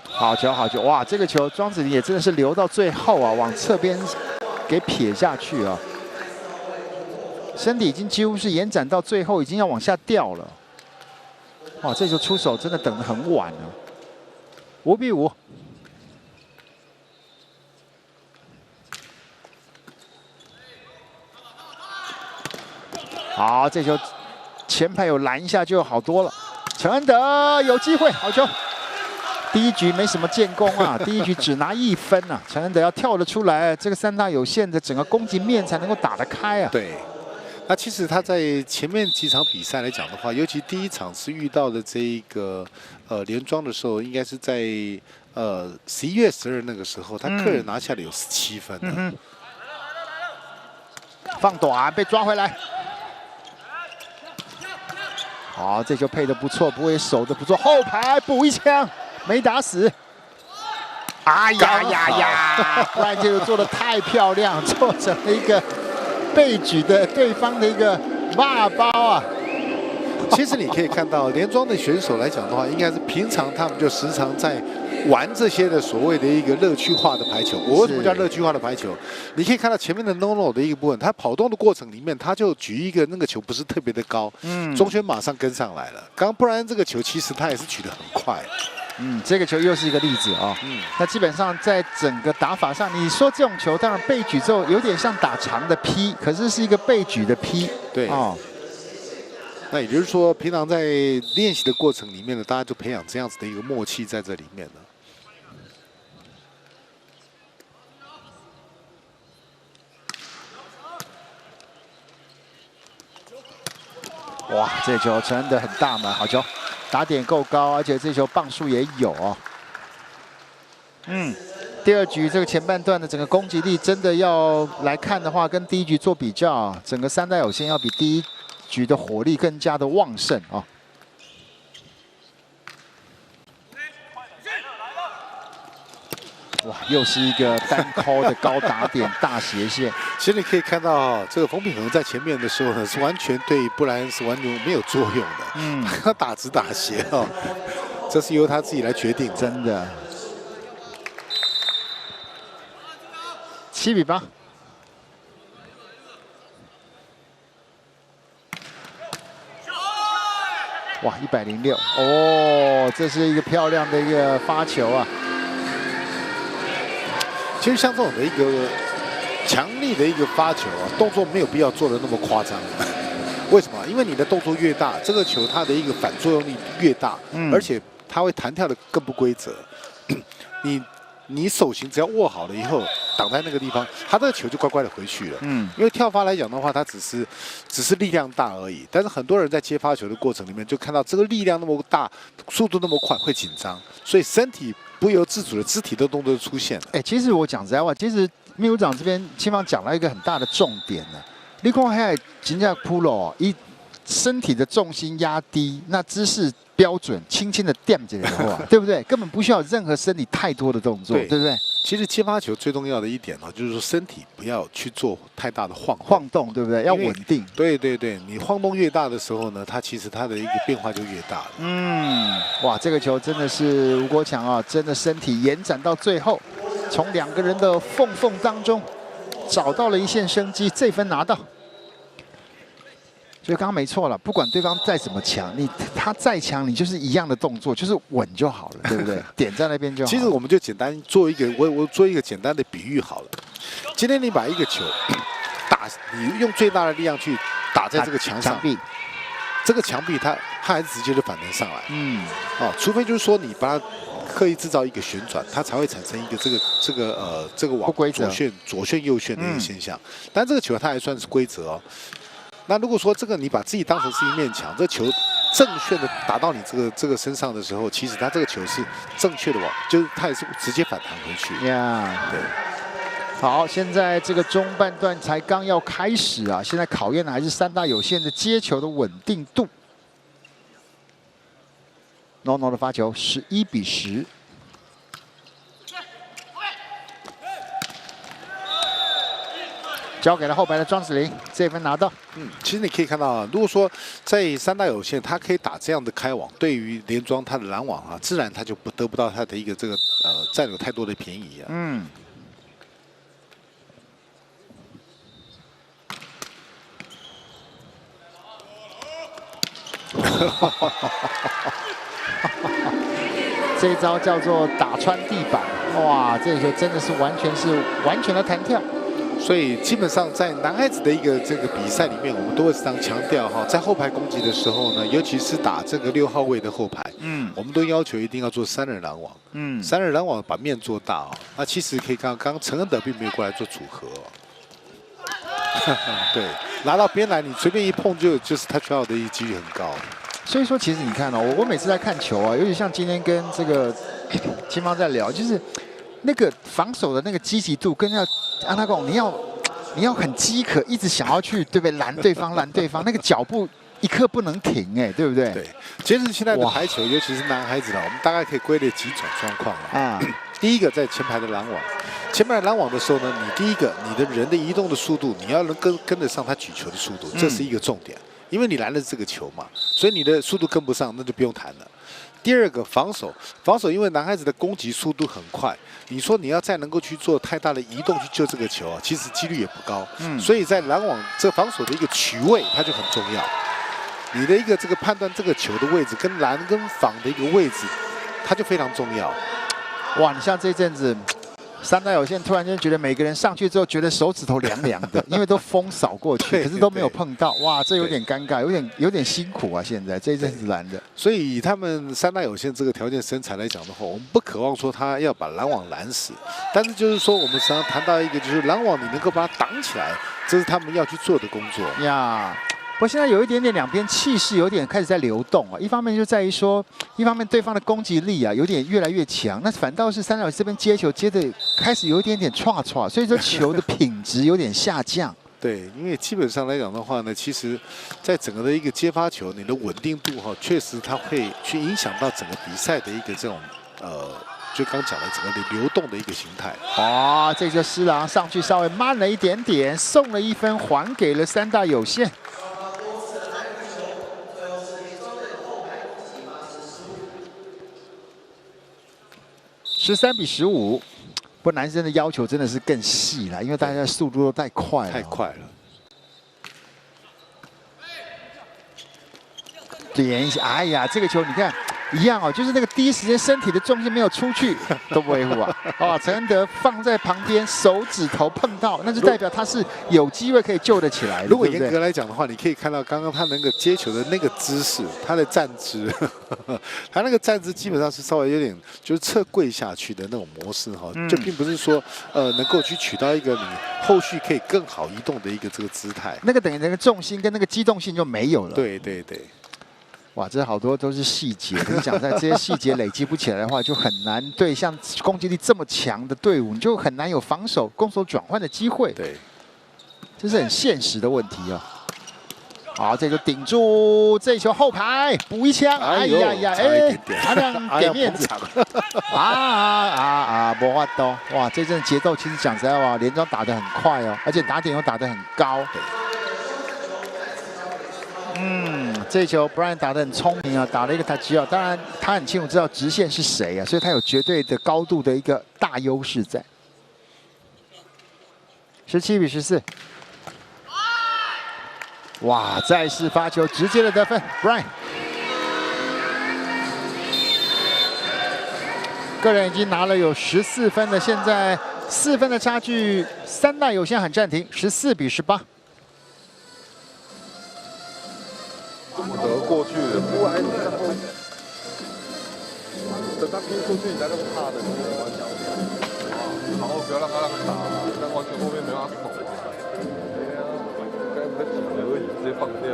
好球，好球！哇，这个球庄子林也真的是留到最后啊，往侧边给撇下去啊。 身体已经几乎是延展到最后，已经要往下掉了。哇，这球出手真的等得很晚了。5比5。好，这球前排有拦一下就好多了。陈恩德有机会，好球。第1局没什么建功啊，第1局只拿1分啊。陈恩德要跳得出来，这个3大有限的整个攻击面才能够打得开啊。对。 那其实他在前面几场比赛来讲的话，尤其第1场是遇到的这一个连庄的时候，应该是在11月12日那个时候，他个人拿下了有17分的。放短被抓回来，好，这球配的不错，不会守的不错，后排补一枪，没打死。哎呀呀呀！不然这个做的太漂亮，做成了一个。 被举的对方的一个骂包啊！其实你可以看到，连庄的选手来讲的话，应该是平常他们就时常在玩这些的所谓的一个乐趣化的排球。我为什么叫乐趣化的排球？你可以看到前面的 NONO 的一个部分，他跑动的过程里面，他就举一个那个球不是特别的高，中轩马上跟上来了。刚刚不然这个球其实他也是举得很快。 这个球又是一个例子啊。那基本上在整个打法上，你说这种球，当然背举之后有点像打长的 P， 可是是一个背举的 P。对。那也就是说，平常在练习的过程里面呢，大家就培养这样子的一个默契在这里面了。哇，这球真的很大门，好球！ 打点够高，而且这球棒数也有哦。第2局这个前半段的整个攻击力，真的要来看的话，跟第1局做比较，整个3大有限要比第1局的火力更加的旺盛啊。哇，又是一个单扣的高打点大斜线。其实你可以看到，这个冯秉衡在前面的时候呢，是完全对布莱恩是完全没有作用的。他打直打斜哦，这是由他自己来决定。真的。7比8。哇，106哦，这是一个漂亮的一个发球啊！其实像这种的一个强力的一个发球啊，动作没有必要做的那么夸张。为什么？因为你的动作越大，这个球它的一个反作用力越大，而且它会弹跳的更不规则。你手型只要握好了以后，挡在那个地方，他这个球就乖乖的回去了。因为跳发来讲的话，它只是力量大而已。但是很多人在接发球的过程里面，就看到这个力量那么大，速度那么快，会紧张，所以身体不由自主的肢体的动作就出现了。其实我讲实在话，其实秘书长这边青芳讲了一个很大的重点呢。你看还真正扑了，身体的重心压低，那姿势标准，轻轻的垫着的话，对不对？根本不需要任何身体太多的动作，对不对？其实接发球最重要的一点呢，就是说身体不要去做太大的晃动，对不对？要稳定。对，你晃动越大的时候呢，它其实它的一个变化就越大了。哇，这个球真的是吴国强啊，真的身体延展到最后，从2个人的缝当中找到了一线生机，这分拿到。所以刚刚没错了，不管对方再怎么强，他再强，你就是一样的动作，就是稳就好了，对不对？点在那边就好。其实我们就简单做一个，我做一个简单的比喻好了。今天你把一个球你用最大的力量去打在这个墙上，这个墙壁它还是直接就反弹上来。除非就是说你把它刻意制造一个旋转，它才会产生一个这个往左旋右旋的一个现象。但这个球它还算是规则哦。那如果说这个你把自己当成是一面墙，这球正确的打到你这个身上的时候，其实它这个球是正确的就是它也是直接反弹回去。对。好，现在这个中半段才刚要开始啊，现在考验的还是三大有限的接球的稳定度。NONO 的发球11比10。交给了后排的庄子霖，这分拿到。其实你可以看到啊，如果说在三大有限，他可以打这样的开网，对于连庄他的拦网啊，自然他就得不到他的一个占有太多的便宜啊。这一招叫做打穿地板，哇，这个球真的是完全的弹跳。所以基本上在男孩子的一个比赛里面，我们都会时常强调哈，在后排攻击的时候呢，尤其是打这个6号位的后排，我们都要求一定要做3人拦网，3人拦网把面做大哦。那其实可以看到，刚刚陈恩德并没有过来做组合哦。对，拿到边来，你随便一碰就是他需要的一几率很高。所以说，其实你看哦，我每次在看球啊，尤其像今天跟这个青芳在聊，就是那个防守的那个积极度，跟安他讲，你要很饥渴，一直想要去，对不对？拦对方，那个脚步一刻不能停，对不对？对。其实现在的排球，尤其是男孩子了，我们大概可以归类几种状况啊。第一个，在前排的拦网，前排拦网的时候呢，你第一个，你的人的移动的速度，你要能跟得上他举球的速度，这是一个重点，因为你拦的是这个球嘛，所以你的速度跟不上，那就不用谈了。第二个防守，因为男孩子的攻击速度很快，你说你要再能够去做太大的移动去救这个球啊，其实几率也不高。所以在拦网这防守的一个取位，它就很重要。你的一个判断这个球的位置跟拦跟防的一个位置，它就非常重要。哇，你像这阵子三大有限，突然间觉得每个人上去之后，觉得手指头凉凉的，因为都风扫过去，可是都没有碰到。哇，这有点尴尬，有点辛苦啊！现在这一阵子拦的，所以以他们三大有限这个条件身材来讲的话，我们不渴望说他要把拦网拦死，但是就是说我们常常谈到一个，就是拦网你能够把它挡起来，这是他们要去做的工作呀。不过现在有一点点两边气势有点开始在流动啊，一方面就在于说，一方面对方的攻击力啊有点越来越强，那反倒是三大有这边接球接的开始有一点点唰，所以说球的品质有点下降。对，因为基本上来讲的话呢，其实，在整个的一个接发球，你的稳定度哈，确实它会去影响到整个比赛的一个这种就刚讲的整个的流动的一个形态。哦，这个施郎上去稍微慢了一点点，送了1分，还给了三大有限。13比15，不，男生的要求真的是更细了，因为大家的速度都太快了。太快了。点一下，哎呀，这个球你看一样哦，就是那个第一时间身体的重心没有出去，都不维护啊。哦，陈恩德放在旁边，手指头碰到，那就代表他是有机会可以救得起来的。如果严格来讲的话，你可以看到刚刚他那个接球的那个姿势，他的站姿，他那个站姿基本上是稍微有点就是侧跪下去的那种模式哈，就并不是说能够去取到一个你后续可以更好移动的一个这个姿态。那个等于那个重心跟那个机动性就没有了。对对对。哇，这好多都是细节。你讲在这些细节累积不起来的话，就很难对像攻击力这么强的队伍，你就很难有防守、攻守转换的机会。对，这是很现实的问题哦。好，这就顶住这球后排补一枪。哎呀呀，哎，阿亮给面子。没法度。哇，这阵节奏其实讲实在话，连庄打得很快哦，而且打点又打得很高。这球 Brian 打得很聪明啊，打了一个 touch out， 当然他很清楚知道直线是谁啊，所以他有绝对的高度的一个大优势在。17比14。哇，再次发球直接的得分 ，Brian 个人已经拿了有14分了，现在4分的差距，三大有限喊暂停，14比18。得过去了，不然等他拼出去，你才那么怕的，你就喜欢小点，然后不要让他打，但完全后面没办法守啊。刚才几个而已，直接放掉。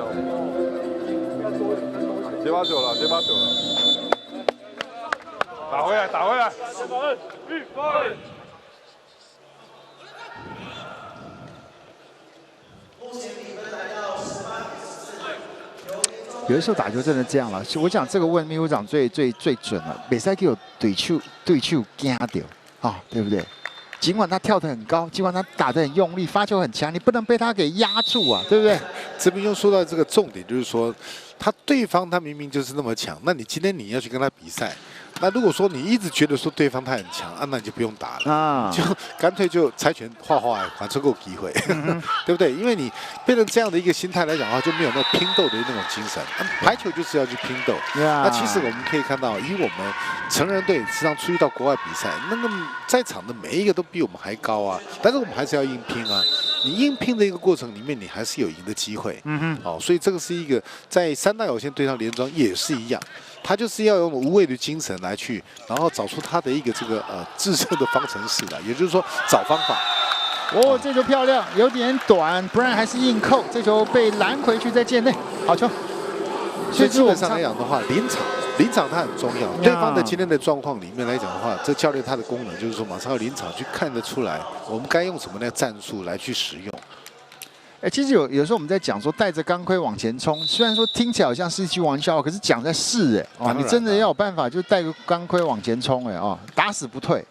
接把球了，接把球了，打回来，打回来。预备。有的时候打球真的这样了，我想这个问秘书长最准了，比赛给我对手惊掉啊，对不对？尽管他跳得很高，尽管他打得很用力，发球很强，你不能被他给压住啊，对不对？这边又说到这个重点，就是说，对方他明明就是那么强，那你今天你要去跟他比赛。那如果说你一直觉得说对方他很强啊，那你就不用打了啊，就干脆就猜拳画还出够机会，对不对？因为你变成这样的一个心态来讲的话，就没有那拼斗的那种精神。排球就是要去拼斗。那其实我们可以看到，以我们成人队实际上出去到国外比赛，那个在场的每一个都比我们还高啊，但是我们还是要硬拼啊。你硬拼的一个过程里面，你还是有赢的机会。所以这个是一个在三大有限对上连庄也是一样。他就是要用无畏的精神来去，然后找出他的一个这个制胜的方程式的，也就是说找方法。哦，这球漂亮，有点短，不然还是硬扣，这球被拦回去在界内，好球。所以基本上来讲的话，临场它很重要。对方的今天的状况里面来讲的话，这教练他的功能就是说马上要临场去看得出来，我们该用什么样的战术来去使用。其实有时候我们在讲说带着钢盔往前冲，虽然说听起来好像是一句玩笑，可是讲在是你真的要有办法，就带个钢盔往前冲打死不退。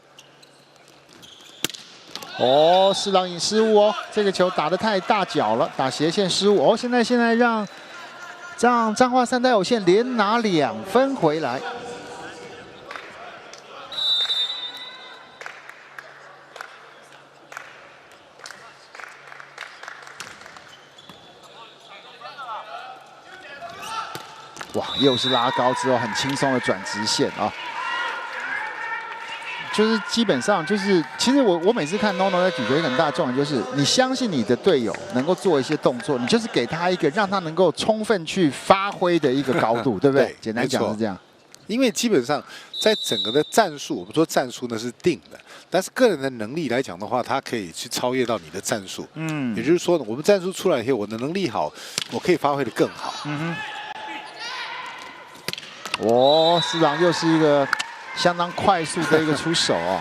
哦，施郎颖失误哦，这个球打得太大脚了，打斜线失误哦。现在让彰化三大有限连拿2分回来。哇，又是拉高之后很轻松的转直线啊！就是基本上就是，其实我每次看 NONO 在举球一个很大的重点就是，你相信你的队友能够做一些动作，你就是给他一个让他能够充分去发挥的一个高度，对不对？简单讲是这样。因为基本上在整个的战术，我们说战术呢是定的，但是个人的能力来讲的话，他可以去超越到你的战术。也就是说呢，我们战术出来以后，我的能力好，我可以发挥得更好。施郎又是一个相当快速的一个出手哦。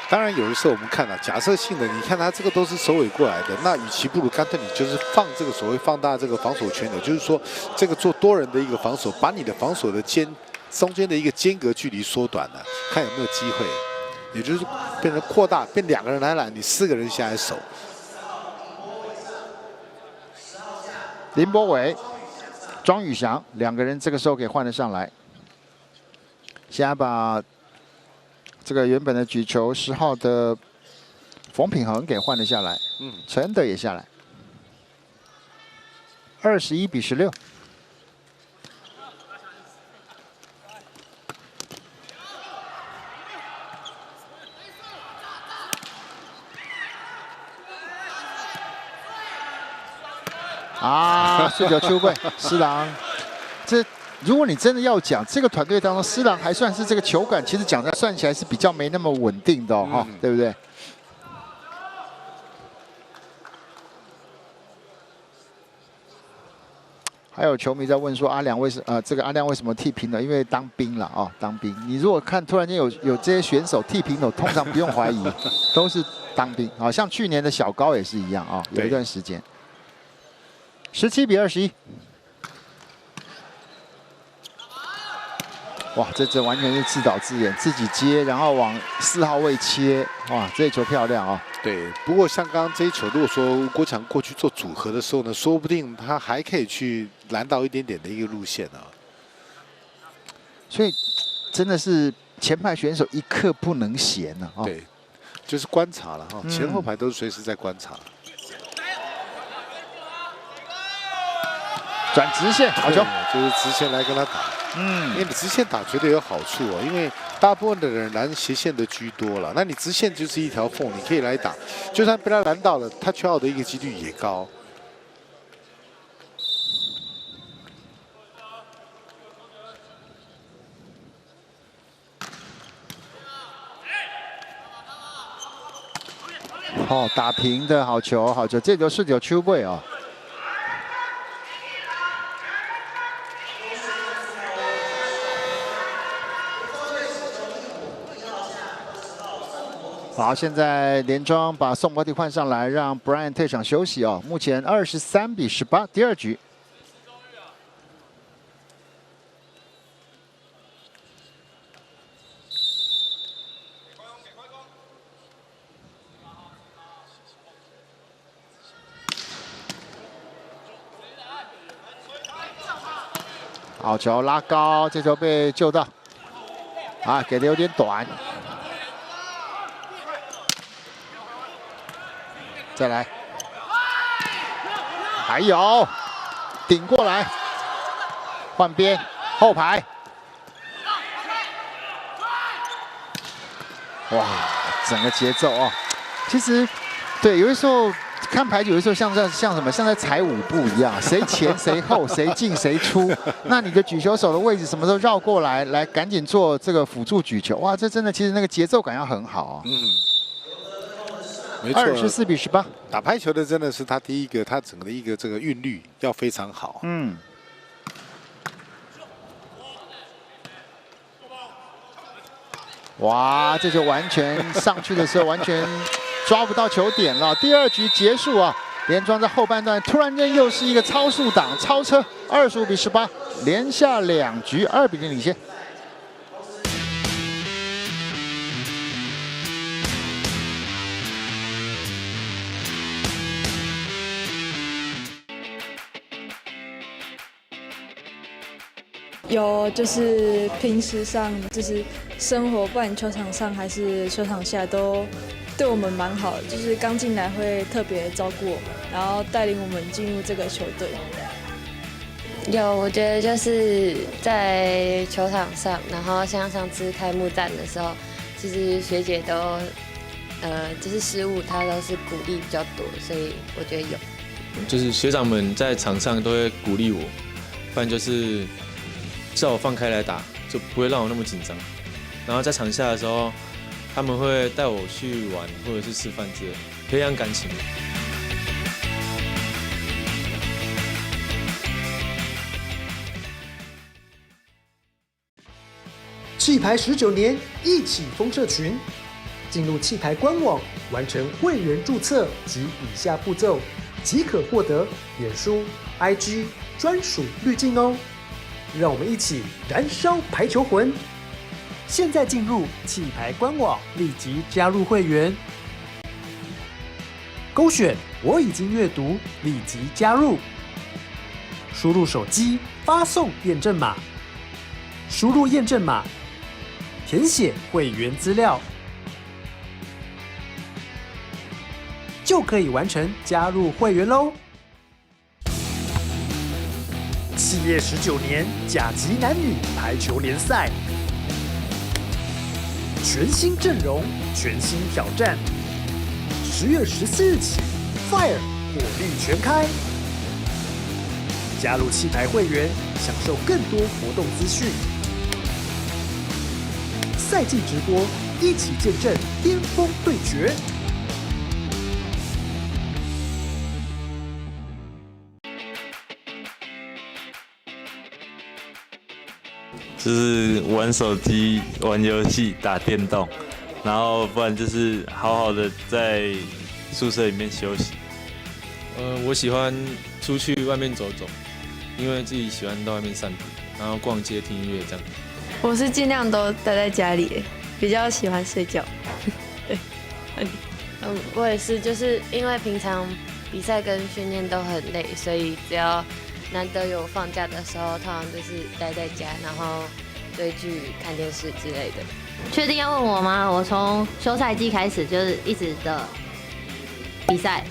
当然，有的时候我们看假设性的，你看他这个都是首尾过来的，那与其不如干脆你就是放这个所谓放大这个防守圈的，就是说这个做多人的一个防守，把你的防守的中间的一个间隔距离缩短了，看有没有机会，也就是变成扩大，变2个人来拦，你4个人下来守。林柏伟、庄宇翔2个人这个时候给换了上来，现在把这个原本的举球10号的冯品恒给换了下来，陈德也下来，21比16。啊，顺脚秋桂，施郎，这如果你真的要讲这个团队当中，施郎还算是这个球感，其实讲的算起来是比较没那么稳定的哈，对不对？还有球迷在问说阿亮这个阿亮为什么剃平了？因为当兵了啊，当兵。你如果看突然间有这些选手剃平了，通常不用怀疑，都是当兵啊。像去年的小高也是一样啊，有一段时间。17比21，哇，这完全是自导自演，自己接，然后往4号位切，哇，这一球漂亮啊！对，不过像刚刚这一球，如果说吴国强过去做组合的时候呢，说不定他还可以去拦到一点点的一个路线啊。所以真的是前排选手一刻不能闲呢、啊。对，就是观察了哈，前后排都是随时在观察。转直线，好球，就是直线来跟他打。因为你直线打绝对有好处哦，因为大部分的人拦斜线的居多了，那你直线就是一条缝，你可以来打，就算被他拦到了，他缺out的一个几率也高。哦，打平的好球，好球，这球是有球位哦。好，现在连庄把宋博蒂换上来，让 Brian 退场休息哦。目前23比18，第2局。好球拉高，这球被救到，啊，给的有点短。再来，还有顶过来，换边后排，哇，整个节奏哦，其实对，有的时候看排球，有的时候像什么，像在踩舞步一样，谁前谁后，谁进谁出，那你的举球手的位置什么时候绕过来，来赶紧做这个辅助举球，哇，这真的其实那个节奏感要很好啊。没错，24比18。打排球的真的是他第一个，他整个的一个这个韵律要非常好。哇，这就完全上去的时候完全抓不到球点了。第2局结束啊，连庄在后半段突然间又是一个超速挡超车，25比18，连下2局2比0领先。有，就是平时上，就是生活，不管球场上还是球场下，都对我们蛮好的。就是刚进来会特别照顾我们，然后带领我们进入这个球队。有，我觉得就是在球场上，然后像上次开幕战的时候，其实学姐都就是失误，她都是鼓励比较多，所以我觉得有。就是学长们在场上都会鼓励我，不然就是叫我放开来打，就不会让我那么紧张。然后在场下的时候，他们会带我去玩或者是吃饭之类，培养感情。气牌19年，一起风社群。进入气牌官网，完成会员注册及以下步骤，即可获得脸书、IG 专属滤镜哦。让我们一起燃烧排球魂！现在进入气排官网，立即加入会员，勾选我已经阅读，立即加入，输入手机发送验证码，输入验证码，填写会员资料，就可以完成加入会员喽。7月19年甲级男女排球联赛，全新阵容，全新挑战。10月14日起 ，Fire 火力全开，加入气排会员，享受更多活动资讯。赛季直播，一起见证巅峰对决。就是玩手机、玩游戏、打电动，然后不然就是好好的在宿舍里面休息。我喜欢出去外面走走，因为自己喜欢到外面散步，然后逛街、听音乐这样。我是尽量都待在家里，比较喜欢睡觉。对，我也是，就是因为平常比赛跟训练都很累，所以只要难得有放假的时候，通常就是待在家，然后追剧、看电视之类的。确定要问我吗？我从休赛季开始就是一直的比赛，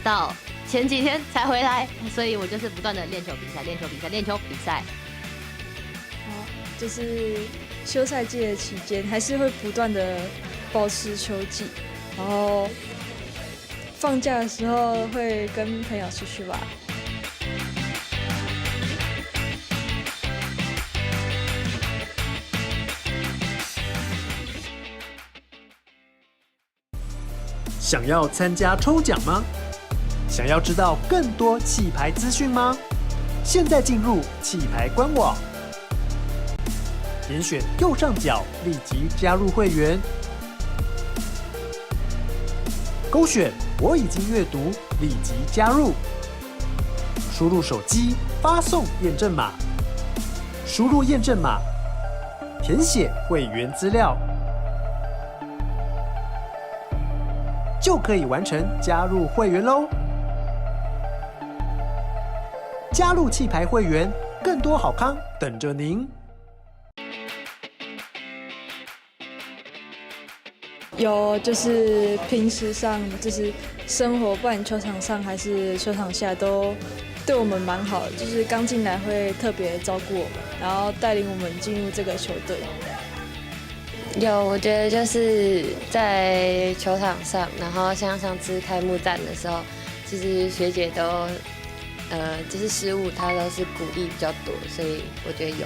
到前几天才回来，所以我就是不断的练球、比赛。就是休赛季的期间，还是会不断的保持球技，然后放假的时候会跟朋友出去玩。想要参加抽奖吗？想要知道更多气排资讯吗？现在进入气排官网，点选右上角立即加入会员，勾选我已经阅读，立即加入，输入手机发送验证码，输入验证码，填写会员资料，就可以完成加入会员喽！加入气排会员，更多好康等着您。有就是平时上就是生活，不管球场上还是球场下，都对我们蛮好的。就是刚进来会特别照顾我们，然后带领我们进入这个球队。有，我觉得就是在球场上，然后像上次开幕战的时候，其实学姐都就是失误，她都是鼓励比较多，所以我觉得有。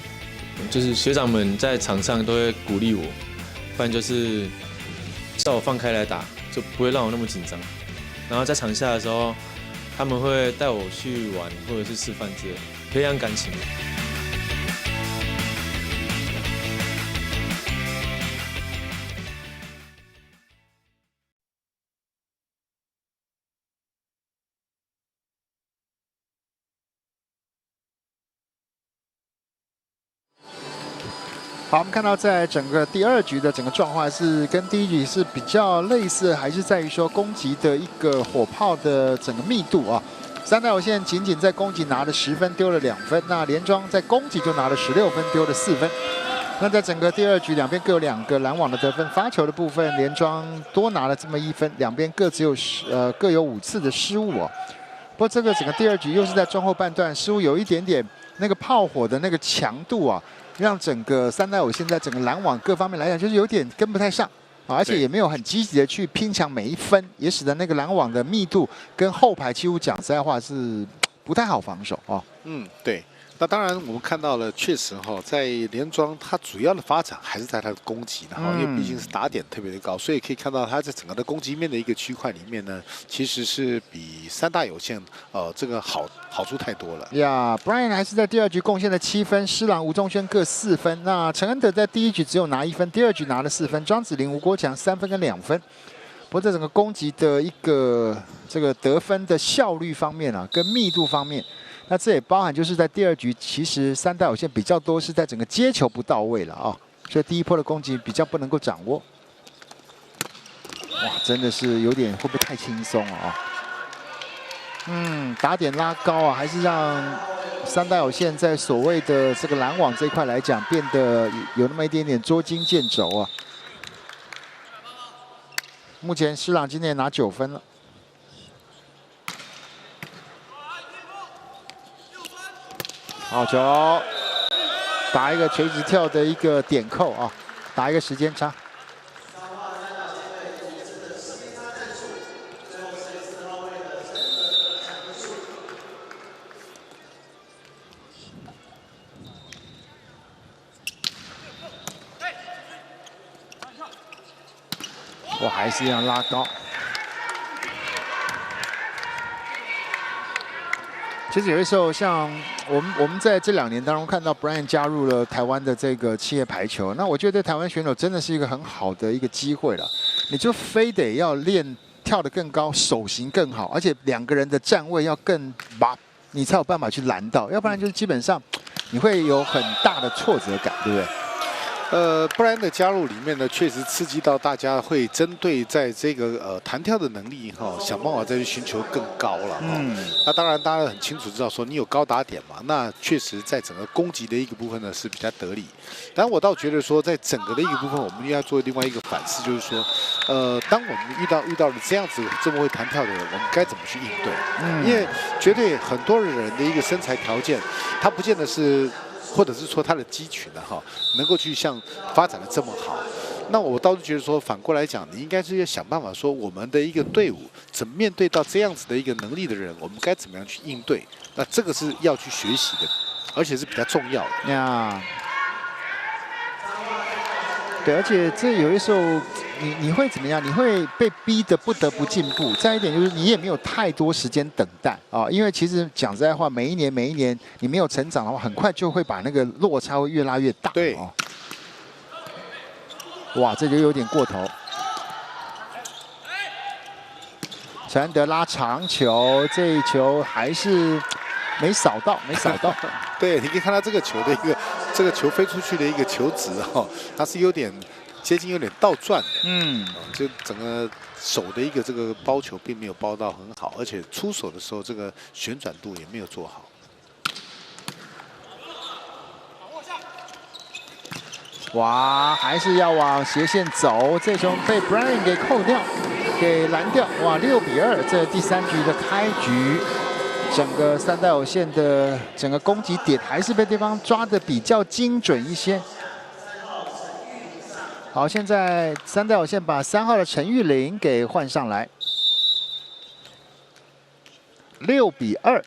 就是学长们在场上都会鼓励我，不然就是叫我放开来打，就不会让我那么紧张。然后在场下的时候，他们会带我去玩或者是吃饭之类的，培养感情。好，我们看到在整个第2局的整个状况是跟第1局是比较类似，还是在于说攻击的一个火炮的整个密度啊。三大有线仅仅在攻击拿了10分，丢了2分。那连庄在攻击就拿了16分，丢了4分。那在整个第2局，两边各有2个拦网的得分，罚球的部分连庄多拿了这么1分，两边各有5次的失误哦。不过这个整个第2局又是在中后半段失误有一点点那个炮火的那个强度啊。让整个三大有线在整个拦网各方面来讲，就是有点跟不太上啊，而且也没有很积极的去拼抢每一分，也使得那个拦网的密度跟后排几乎讲实在话是不太好防守啊。对。那当然，我们看到了，确实在连庄，它主要的发展还是在它的攻击的因为毕竟是打点特别的高，所以可以看到它在整个的攻击面的一个区块里面呢，其实是比三大有线这个好处太多了。Brian 还是在第2局贡献了7分，施琅、吴宗轩各4分。那陈恩德在第1局只有拿1分，第2局拿了4分，庄子霖、吴国强3分跟2分。不过在整个攻击的一个这个得分的效率方面啊，跟密度方面。那这也包含就是在第2局，其实三大有线比较多是在整个接球不到位了啊，所以第一波的攻击比较不能够掌握。哇，真的是有点会不会太轻松了啊？打点拉高啊，还是让三大有线在所谓的这个拦网这一块来讲，变得有那么一点点捉襟见肘啊。目前施朗今天也拿9分了。好球，打一个垂直跳的一个点扣啊，打一个时间差。我还是要拉高。其实有的时候，像我们在这2年当中看到 Brian 加入了台湾的这个企业排球，那我觉得对台湾选手真的是一个很好的一个机会了。你就非得要练跳得更高，手型更好，而且2个人的站位要更把，你才有办法去拦到，要不然就是基本上你会有很大的挫折感，对不对？布莱恩的加入里面呢，确实刺激到大家会针对在这个弹跳的能力想办法再去寻求更高了那当然大家很清楚知道说你有高打点嘛，那确实在整个攻击的一个部分呢是比较得力。但我倒觉得说，在整个的一个部分，我们应该做另外一个反思，就是说，当我们遇到了这样子这么会弹跳的人，我们该怎么去应对？因为绝对很多人的一个身材条件，他不见得是。或者是说他的肌群呢，能够去像发展的这么好，那我倒是觉得说，反过来讲，你应该是要想办法说，我们的一个队伍怎么面对到这样子的一个能力的人，我们该怎么样去应对？那这个是要去学习的，而且是比较重要的呀。对，而且这有的时候你会怎么样？你会被逼得不得不进步。再一点就是你也没有太多时间等待啊，因为其实讲实在话，每一年你没有成长的话，很快就会把那个落差会越拉越大。对。哇，这就有点过头。陈德拉长球，这一球还是没扫到。对，你可以看到这个球的这个球飞出去的一个球质它是有点接近有点倒转的。就整个手的一个这个包球并没有包到很好，而且出手的时候这个旋转度也没有做好。哇，还是要往斜线走，这球被 Brian 给扣掉，给拦掉。哇，6-2，这第3局的开局。整个三大有线的整个攻击点还是被对方抓的比较精准一些。好，现在三大有线把3号的陈玉玲给换上来，6-2。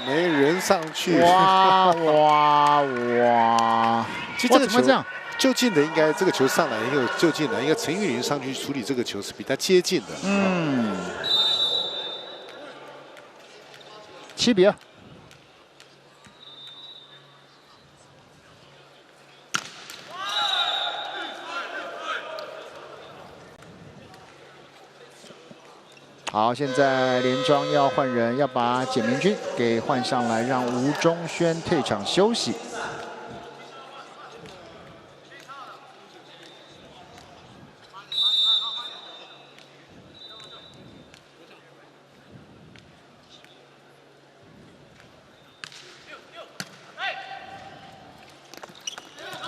没人上去。哇！其实这个球这样。就近的应该这个球上来以后就近的，应该陈玉玲上去处理这个球是比他接近的。7-2。好，现在连庄要换人，要把简明君给换上来，让吴宗轩退场休息。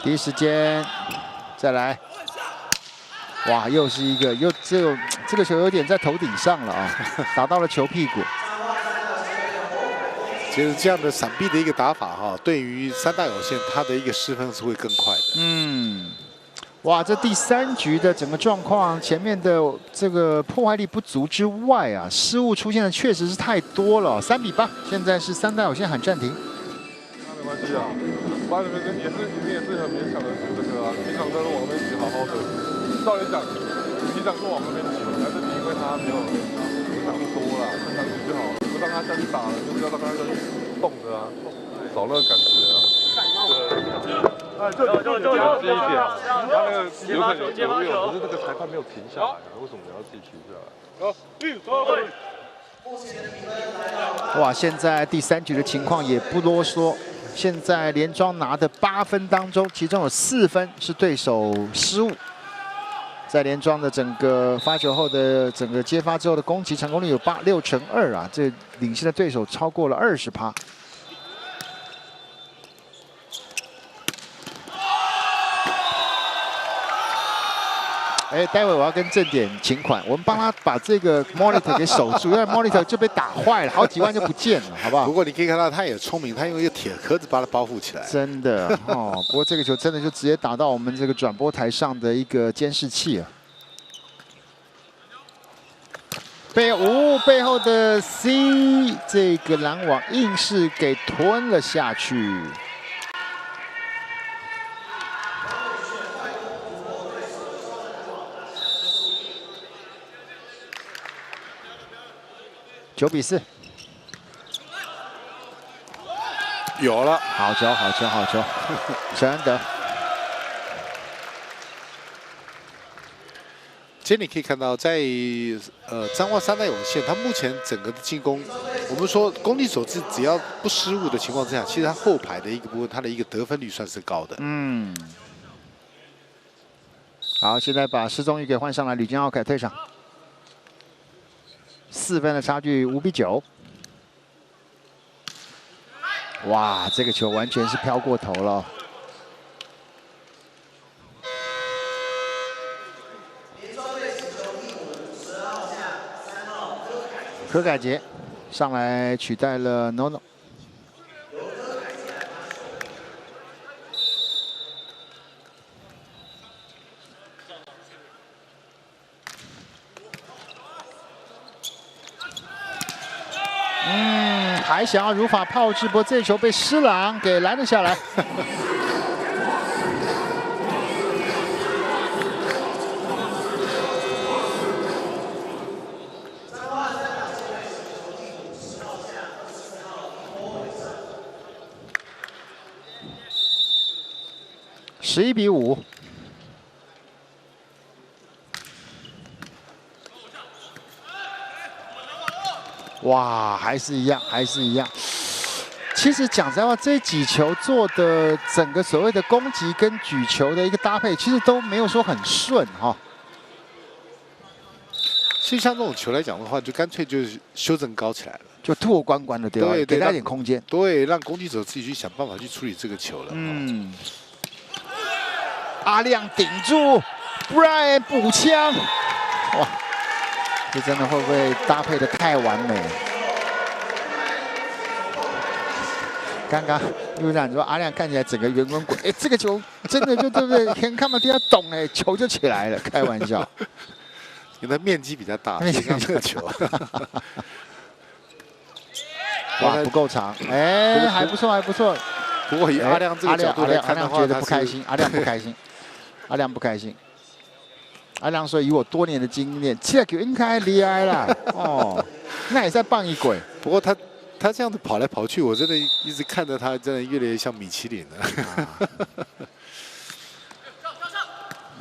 第一时间再来，哇，又是一个，这个球有点在头顶上了啊，打到了球屁股。其实这样的闪避的一个打法对于三大有线它的一个失分是会更快的。哇，这第3局的整个状况，前面的这个破坏力不足之外啊，失误出现的确实是太多了。3-8，现在是三大有线喊暂停。没关系啊。把你们也是很勉强的举这个平常都是往那边举好好的。照理讲，平常都往那边举，但是你因为他没有想多啦，正常举就好了，不让他下去打了，就是要让他下去动着啊，少那个感觉啊。这一点，他那个有可能有，可是这个裁判没有停下来，为什么你要自己停下来？哇，现在第3局的情况也不啰嗦。现在连庄拿的8分当中，其中有4分是对手失误。在连庄的整个发球后的整个接发之后的攻击成功率有6%啊，这领先的对手超过了20%。哎，待会我要跟正点请款，我们帮他把这个 monitor 给守住，因为 monitor 就被打坏了，好几万就不见了，好不好？不过你可以看到他也聪明，他用一个铁壳子把它包覆起来。真的哦，不过这个球真的就直接打到我们这个转播台上的一个监视器啊。背后的 C 这个拦网硬是给吞了下去。9比4，有了，好球，好球，好球，陈安德。其实你可以看到，在彰化三大涌线，他目前整个的进攻，我们说攻击手只要不失误的情况之下，其实他后排的一个部分，他的一个得分率算是高的。嗯。好，现在把施宗玉给换上来，吕金浩凯退场。4分的差距，5比9。哇，这个球完全是飘过头了。柯凯杰上来取代了 NONO。还想要如法炮制，不过这球被施朗给拦了下来。11比5。哇，还是一样，还是一样。其实讲实在话，这几球做的整个所谓的攻击跟举球的一个搭配，其实都没有说很顺哈。其实像这种球来讲的话，就干脆就是修正高起来了，就拓关关的对吧？给他一点空间。对，让攻击者自己去想办法去处理这个球了。嗯。阿亮顶住 ，Brian 补枪，哇！这真的会不会搭配的太完美？刚刚陆长说阿亮看起来整个圆滚滚，哎，这个球真的就对不对？很看不到懂哎，球就起来了，开玩笑。因为面积比较大，面积这个球。哇，不够长，哎，还不错，还不错。不过以阿亮这个角度来看的话，觉得不开心，阿亮不开心，阿亮不开心。阿亮说：“以我多年的经验，这球应该厉害啦。哦，那也在棒一鬼。不过他这样子跑来跑去，我真的一直看着他，真的越来越像米其林了。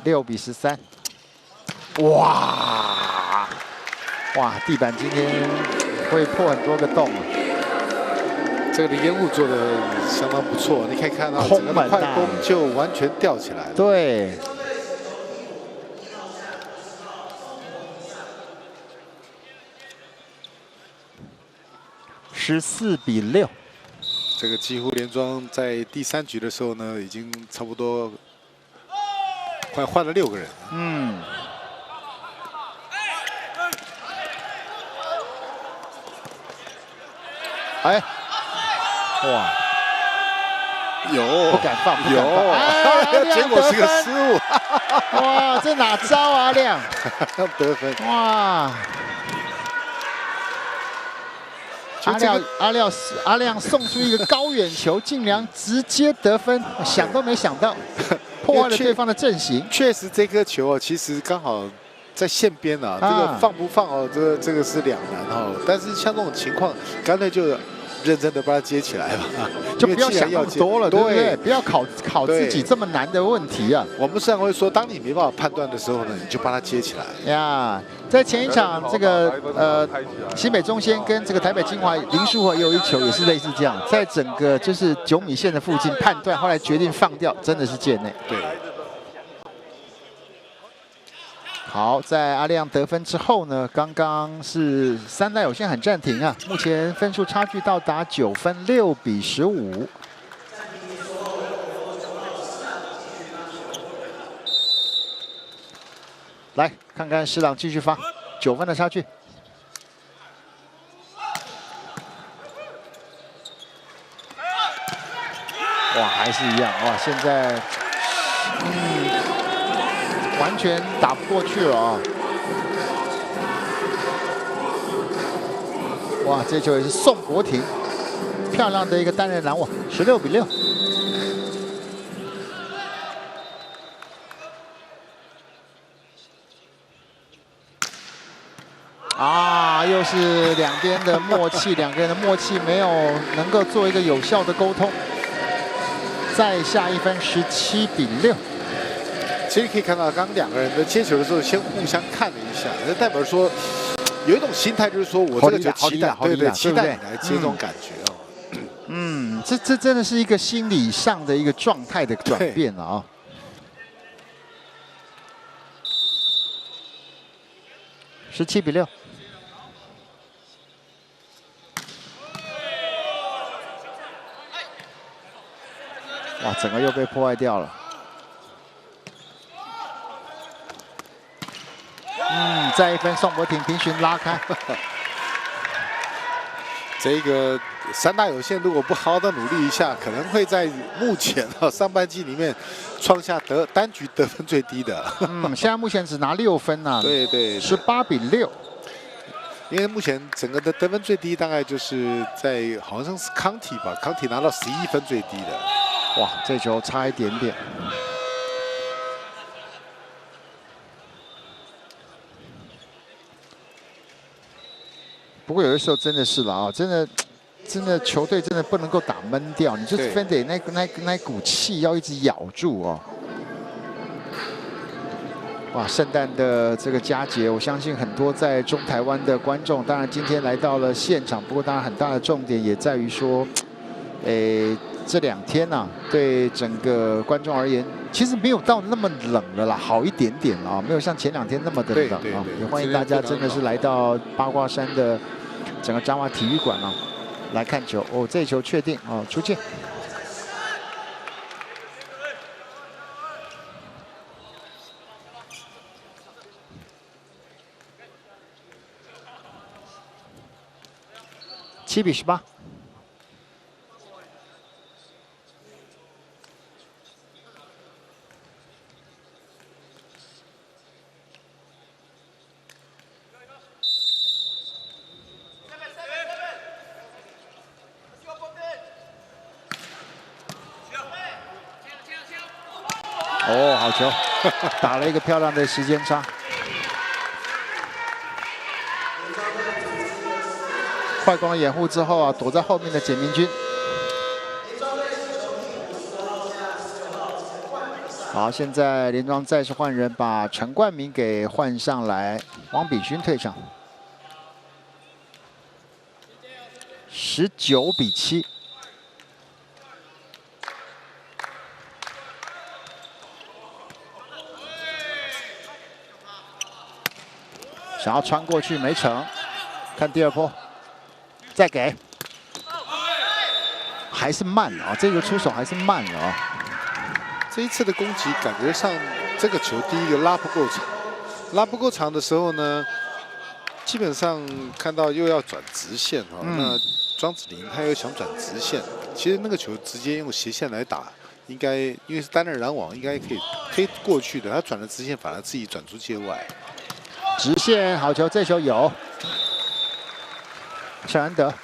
6比13。哇，地板今天会破很多个洞啊。这个的烟雾做的相当不错，你可以看到整个快攻就完全吊起来了。对。” 14比6，这个几乎连庄在第3局的时候呢，已经差不多快换了6个人。嗯。哎，哇，有不敢放，不敢放，有，结果是个失误。哇，这哪招啊，阿亮？得分。哇！ 阿亮送出一个高远球，竟然直接得分，想都没想到，破坏了对方的阵型。确实，这颗球啊，其实刚好在线边啊，这个放不放哦，这个是两难哦。但是像这种情况，干脆就认真的把它接起来吧，就不要想那么多了，对不对？不要考自己这么难的问题啊。我们实际上会说，当你没办法判断的时候呢，你就把它接起来。呀，在前一场这个新北中仙跟这个台北精华林书豪也有一球也是类似这样，在整个就是9米线的附近判断，后来决定放掉，真的是界内。对。 好，在阿亮得分之后呢，刚刚是3代有限喊暂停啊，目前分数差距到达9分，6比15。来看看施朗继续发，9分的差距。哇，还是一样哇，现在完全打不过去了啊！哇，这球也是宋国廷漂亮的一个单人拦网，16比6。啊，又是两边的默契，两个人的默契没有能够做一个有效的沟通。再下一分，17比6。 其实可以看到，刚刚两个人的接球的时候，先互相看了一下，那代表说有一种心态，就是说我这个球期待，对，期待你来接这种感觉哦。这真的是一个心理上的一个状态的转变了啊。17比6。哇，整个又被破坏掉了。 再一分，宋国廷平均拉开。这个3大有限如果不好好的努力一下，可能会在目前上半季里面创下单局得分最低的。现在目前只拿6分呐。对对，18比6。因为目前整个的得分最低大概就是在好像是康体吧，康体拿到11分最低的。哇，这球差一点点。 不过有的时候真的是了啊，真的球队真的不能够打闷掉，你就是非得那股气要一直咬住哦。哇，圣诞的这个佳节，我相信很多在中台湾的观众，当然今天来到了现场，不过当然很大的重点也在于说，这2天呐，对整个观众而言，其实没有到那么冷了啦，好一点点了啊，没有像前2天那么的冷啊。也欢迎大家真的是来到八卦山的整个彰化体育馆啊，来看球哦。这球确定哦，出界。7比18。 哦，好球，打了一个漂亮的时间差。快攻的掩护之后啊，躲在后面的简明君。好，现在连庄再次换人，把陈冠明给换上来，王比勋退场。19比7。 想要穿过去没成，看第2波，再给，还是慢啊！这个出手还是慢了啊！这一次的攻击感觉上，这个球第一个拉不够长，拉不够长的时候呢，基本上看到又要转直线哈。那庄子霖他又想转直线，其实那个球直接用斜线来打，应该因为是单人拦网，应该可以推过去的。他转了直线，反而自己转出界外。 直线好球，这球有，陈安德。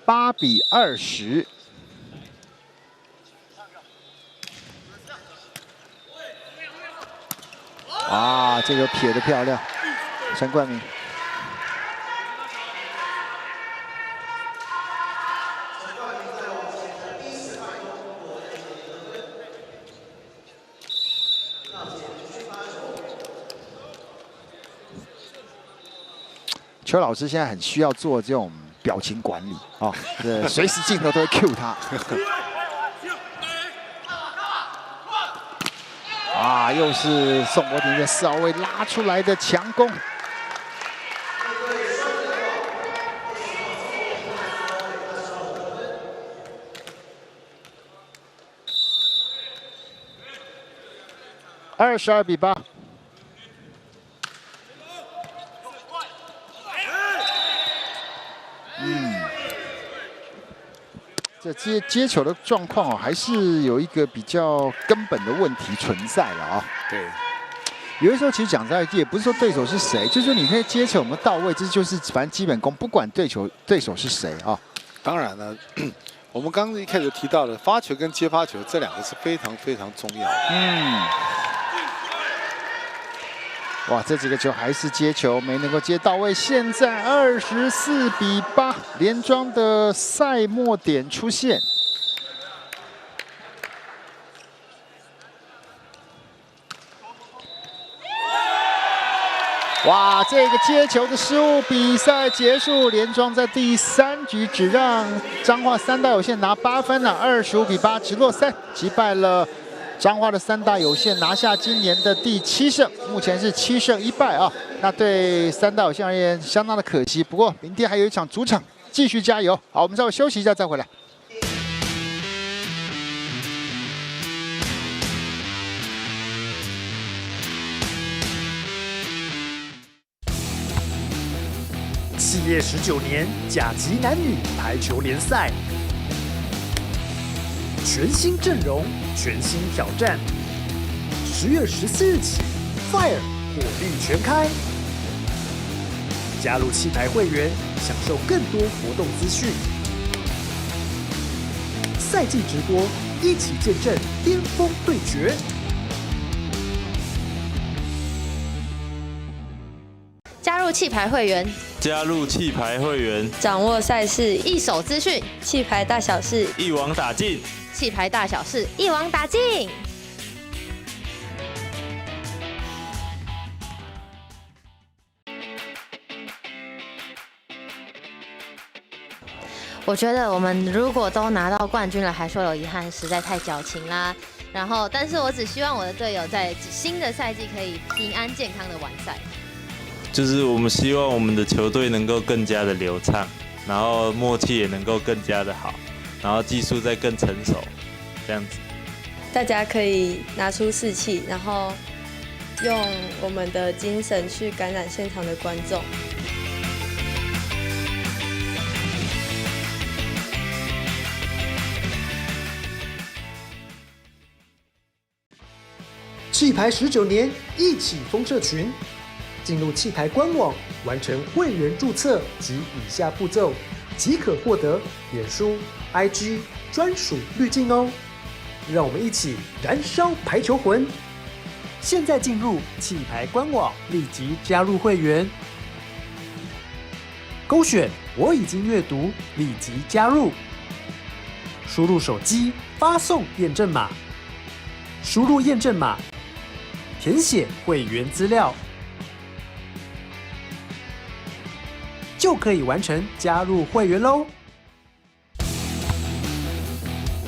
8比20。啊，这个撇得漂亮，陈冠铭。邱老师现在很需要做这种表情管理啊，对，随时镜头都会 cue 他。啊，又是宋博廷的4号位拉出来的强攻。22比8。这接球的状况哦，还是有一个比较根本的问题存在了啊。对，有的时候其实讲在也不是说对手是谁，就是说你可以接球有没有到位，这就是反正基本功，不管对手是谁啊。当然了，我们刚刚一开始提到的发球跟接发球这两个是非常非常重要的。哇，这几个球还是接球没能够接到位。现在24比8，连庄的赛末点出现。哇，这个接球的失误，比赛结束。连庄在第3局只让彰化3大有限拿8分了，25比8，直落3，击败了彰化的3大有限，拿下今年的第7胜，目前是7胜1败啊。那对3大有限而言相当的可惜，不过明天还有一场主场，继续加油。好，我们稍微休息一下再回来。企业19年甲级男女排球联赛，全新阵容，全新挑战。10月14日起 ，Fire 火力全开，加入气牌会员，享受更多活动资讯。赛季直播，一起见证巅峰对决。加入气牌会员，加入气牌会员，掌握赛事一手资讯，气牌大小事一网打尽，气牌大小事一网打尽。我觉得我们如果都拿到冠军了，还说有遗憾，实在太矫情啦。然后，但是我只希望我的队友在新的赛季可以平安健康的完赛。就是我们希望我们的球队能够更加的流畅，然后默契也能够更加的好，然后技术再更成熟，这样子。大家可以拿出士气，然后用我们的精神去感染现场的观众。气牌19年，一起风社群。进入气牌官网，完成会员注册及以下步骤，即可获得脸书、IG 专属滤镜哦。让我们一起燃烧排球魂！现在进入气牌官网，立即加入会员，勾选我已经阅读，立即加入，输入手机发送验证码，输入验证码，填写会员资料。就可以完成加入会员喽！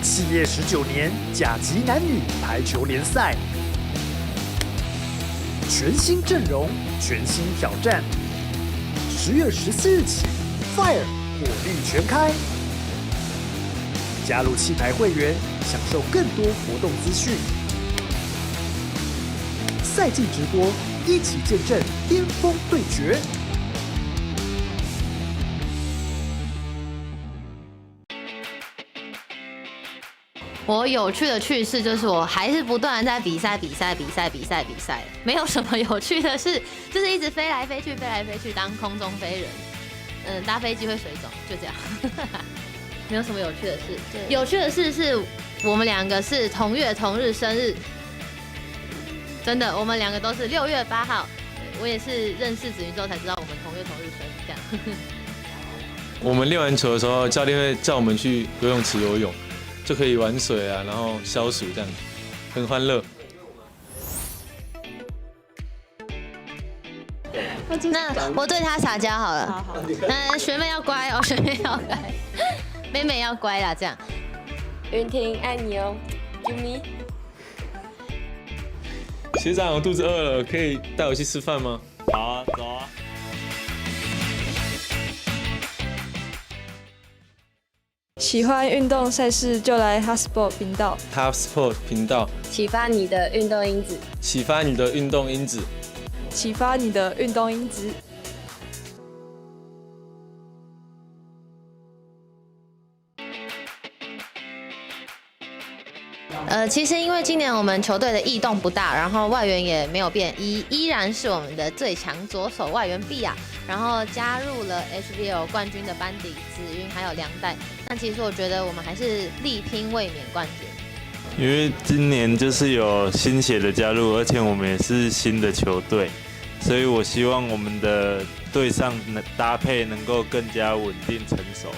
企业19年甲级男女排球联赛，全新阵容，全新挑战。10月14日起 ，Fire 火力全开，加入气牌会员，享受更多活动资讯。赛季直播，一起见证巅峰对决。我有趣的趣事就是，我还是不断的在比赛，没有什么有趣的事，就是一直飞来飞去，当空中飞人。搭飞机会水肿，就这样，没有什么有趣的事。有趣的事是我们2个是同月同日生日，真的，我们2个都是6月8号，我也是认识子云之后才知道我们同月同日生这样。我们练完球的时候，教练会叫我们去游泳池游泳，就可以玩水啊，然后消暑这样，很欢乐。那我对他撒娇好了。好。那学妹要乖哦，学妹要乖，妹妹要乖啦，这样。云婷爱你哦 ，Jimmy。学长，我肚子饿了，可以带我去吃饭吗？好啊，走啊。喜欢运动赛事就来 HubSport 频道。HubSport 频道，启发你的运动因子。启发你的运动因子。启发你的运动因子。其实因为今年我们球队的异动不大，然后外援也没有变，依然是我们的最强左手外援毕亚，然后加入了 HBL 冠军的班底子云还有梁代。那其实我觉得我们还是力拼卫冕冠军。因为今年就是有新血的加入，而且我们也是新的球队，所以我希望我们的队上搭配能够更加稳定成熟，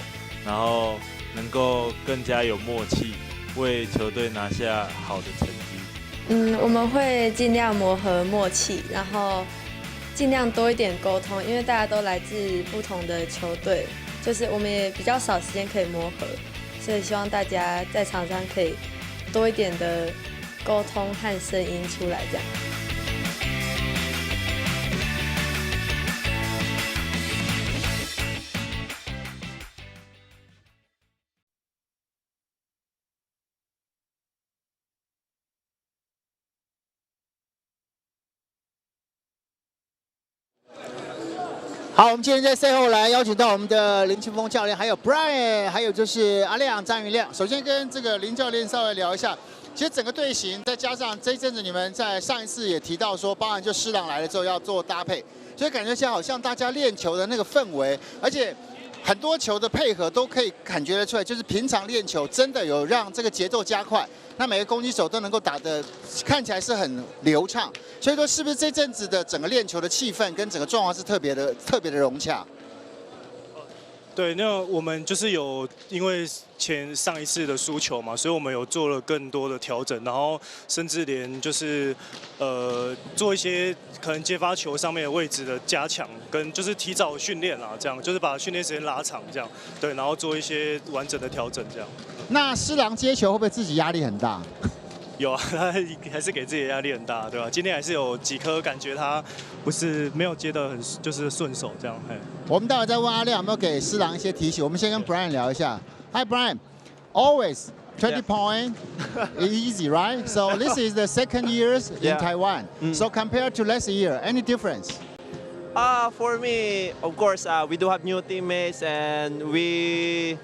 然后能够更加有默契，为球队拿下好的成绩。我们会尽量磨合默契，然后尽量多一点沟通，因为大家都来自不同的球队，就是我们也比较少时间可以磨合，所以希望大家在场上可以多一点的沟通和声音出来，这样。好，我们今天在赛后来邀请到我们的林清峰教练，还有 Brian， 还有就是阿亮张云亮。首先跟这个林教练稍微聊一下，其实整个队形再加上这一阵子你们在上一次也提到说，包含就施朗来了之后要做搭配，所以感觉像好像大家练球的那个氛围，而且很多球的配合都可以感觉得出来，就是平常练球真的有让这个节奏加快。那每个攻击手都能够打得看起来是很流畅，所以说是不是这阵子的整个练球的气氛跟整个状况是特别的融洽？对，那我们就是有因为上一次的输球嘛，所以我们有做了更多的调整，然后甚至连就是做一些可能接发球上面的位置的加强，跟就是提早训练啦，这样就是把训练时间拉长，这样对，然后做一些完整的调整，这样。那施朗接球会不会自己压力很大？有啊，他还是给自己的压力很大，对吧？今天还是有几颗感觉他不是没有接得很就是顺手这样。我们待会再问阿亮有没有给施朗一些提醒。我们先跟 Brian 聊一下。Hi Brian, always 20 point easy, right? So this is the second years in Taiwan. So compared to last year, any difference? For me, of course, we do have new teammates and we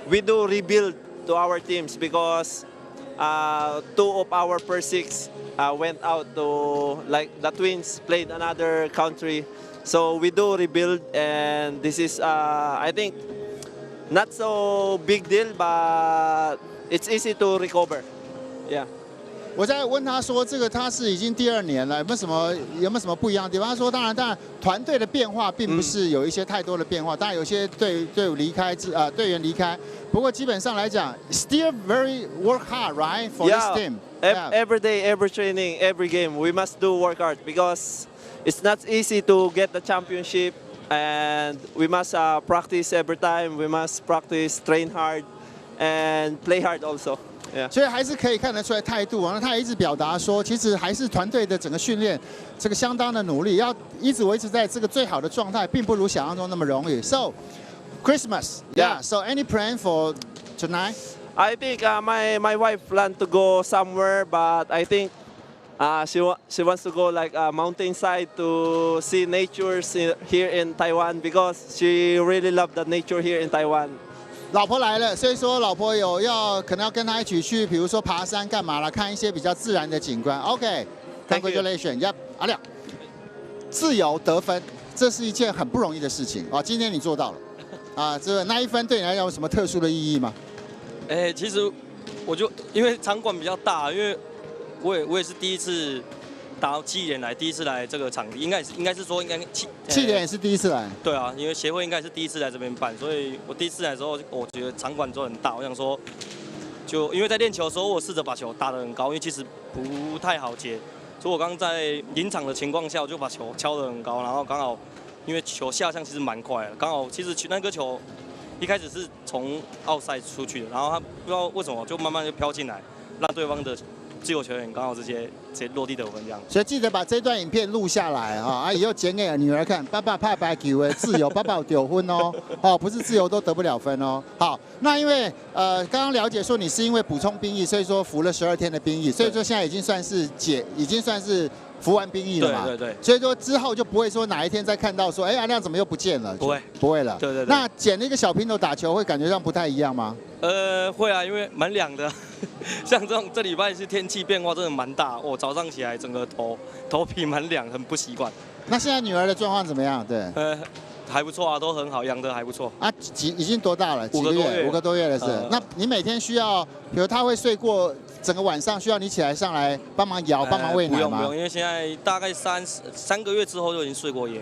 do rebuild to our teams because 2 of our first 6 went out to, like the Twins played another country. So we do rebuild and this is, I think, not so big deal, but it's easy to recover. Yeah. 我在问他说，这个他是已经第2年了，有没有什么不一样的地方？他说，当然，团队的变化并不是有一些太多的变化，当然有些队伍离开，队员离开。不过基本上来讲 ，still very work hard, right, for this team. Every day, every training, every game, we must do work hard because it's not easy to get the championship, and we must practice every time. We must practice, train hard, and play hard also. 所以还是可以看得出来态度啊。那他也一直表达说，其实还是团队的整个训练，这个相当的努力，要一直维持在这个最好的状态，并不如想象中那么容易。So Christmas, yeah. So any plan for tonight? I think my wife planned to go somewhere, but I think she wants to go like a mountainside to see nature here in Taiwan because she really loved the nature here in Taiwan. 老婆来了，所以说老婆可能要跟他一起去，比如说爬山干嘛了，看一些比较自然的景观。OK，congratulations， 阿亮，自由得分，这是一件很不容易的事情啊。今天你做到了，那1分对你来讲有什么特殊的意义吗？其实我就因为场馆比较大，因为我也是第一次打到7年来第一次来这个场地，应该是说7年也是第一次来。对啊，因为协会应该是第一次来这边办，所以我第一次来的时候，我觉得场馆都很大，我想说，就因为在练球的时候，我试着把球打得很高，因为其实不太好接，所以我刚刚在临场的情况下，我就把球敲得很高，然后刚好因为球下降其实蛮快的，刚好其实那个球一开始是从奥赛出去的，然后他不知道为什么就慢慢就飘进来，让对方的自由球员刚好直接落地得分这样。所以记得把这段影片录下来啊，以后剪给女儿看。爸爸拍白球的自由，爸爸有丢分哦，不是自由都得不了分哦。好，那因为刚刚了解说你是因为补充兵役，所以说服了12天的兵役，所以说现在已经算是服完兵役了嘛？对。所以说之后就不会说哪一天再看到说，阿亮怎么又不见了？不会了。对。那捡了一个小平头打球，会感觉上不太一样吗？会啊，因为蛮凉的。像这礼拜是天气变化真的蛮大，我早上起来整个头皮蛮凉，很不习惯。那现在女儿的状况怎么样？对。还不错啊，都很好，养得还不错。啊，已经多大了？5个多月了是。那你每天需要，比如他会睡过整个晚上，需要你起来上来帮忙摇、帮忙喂奶吗？不用，因为现在大概3个月之后就已经睡过夜，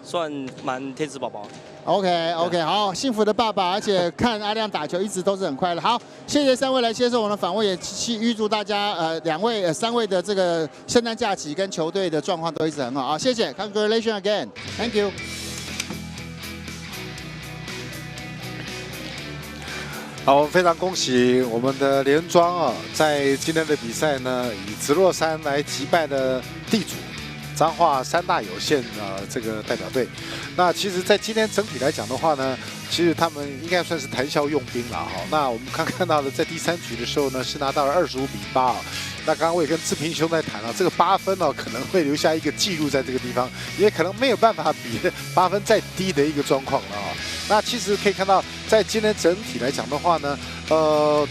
算蛮天使宝宝。OK， 好，幸福的爸爸，而且看阿亮打球一直都是很快乐。好，谢谢3位来接受我们的访问，也预祝大家3位的这个圣诞假期跟球队的状况都一直很好啊！谢谢 ，Congratulations again，Thank you。好，我们非常恭喜我们的连庄啊，在今天的比赛呢，以直落3来击败了地主彰化3大有限这个代表队。那其实，在今天整体来讲的话呢，其实他们应该算是谈笑用兵了哈。那我们看到了，在第3局的时候呢，是拿到了25比8啊。那刚刚我也跟志平兄在谈了，这个8分哦，可能会留下一个记录在这个地方，也可能没有办法比8分再低的一个状况了啊。那其实可以看到，在今天整体来讲的话呢，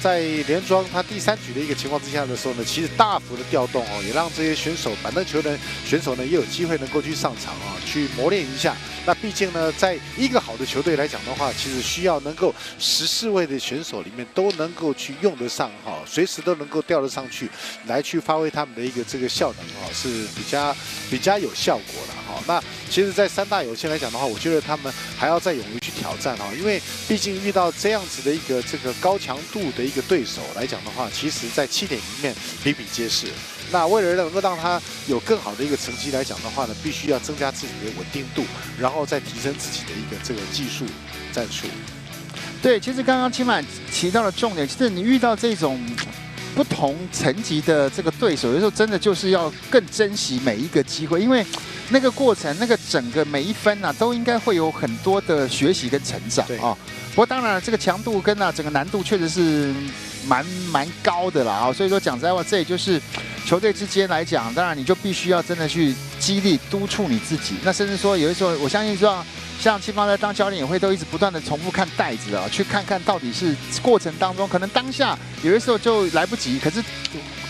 在连庄他第3局的一个情况之下的时候呢，其实大幅的调动哦，也让这些板凳球员选手呢也有机会能够去上场啊，去磨练一下。那毕竟呢，在一个好的球队来讲的话，其实需要能够14位的选手里面都能够去用得上哈，随时都能够调得上去，来去发挥他们的一个这个效能哈，是比较有效果的哈。那其实，在3大有限来讲的话，我觉得他们还要再勇于去挑战哈，因为毕竟遇到这样子的一个这个高强度的一个对手来讲的话，其实在7点里面比比皆是。那为了能够让他有更好的一个成绩来讲的话呢，必须要增加自己的稳定度，然后再提升自己的一个这个技术战术。对，其实刚刚青满提到的重点，其实你遇到这种不同层级的这个对手，有时候真的就是要更珍惜每一个机会，因为那个过程，那个整个每一分啊，都应该会有很多的学习跟成长啊。不过当然，这个强度跟整个难度确实是蛮高的啦啊。所以说讲实在话，这也就是球队之间来讲，当然你就必须要真的去激励督促你自己。那甚至说有的时候，我相信说像青芳在当教练也会都一直不断的重复看带子啊，去看看到底是过程当中，可能当下有的时候就来不及，可是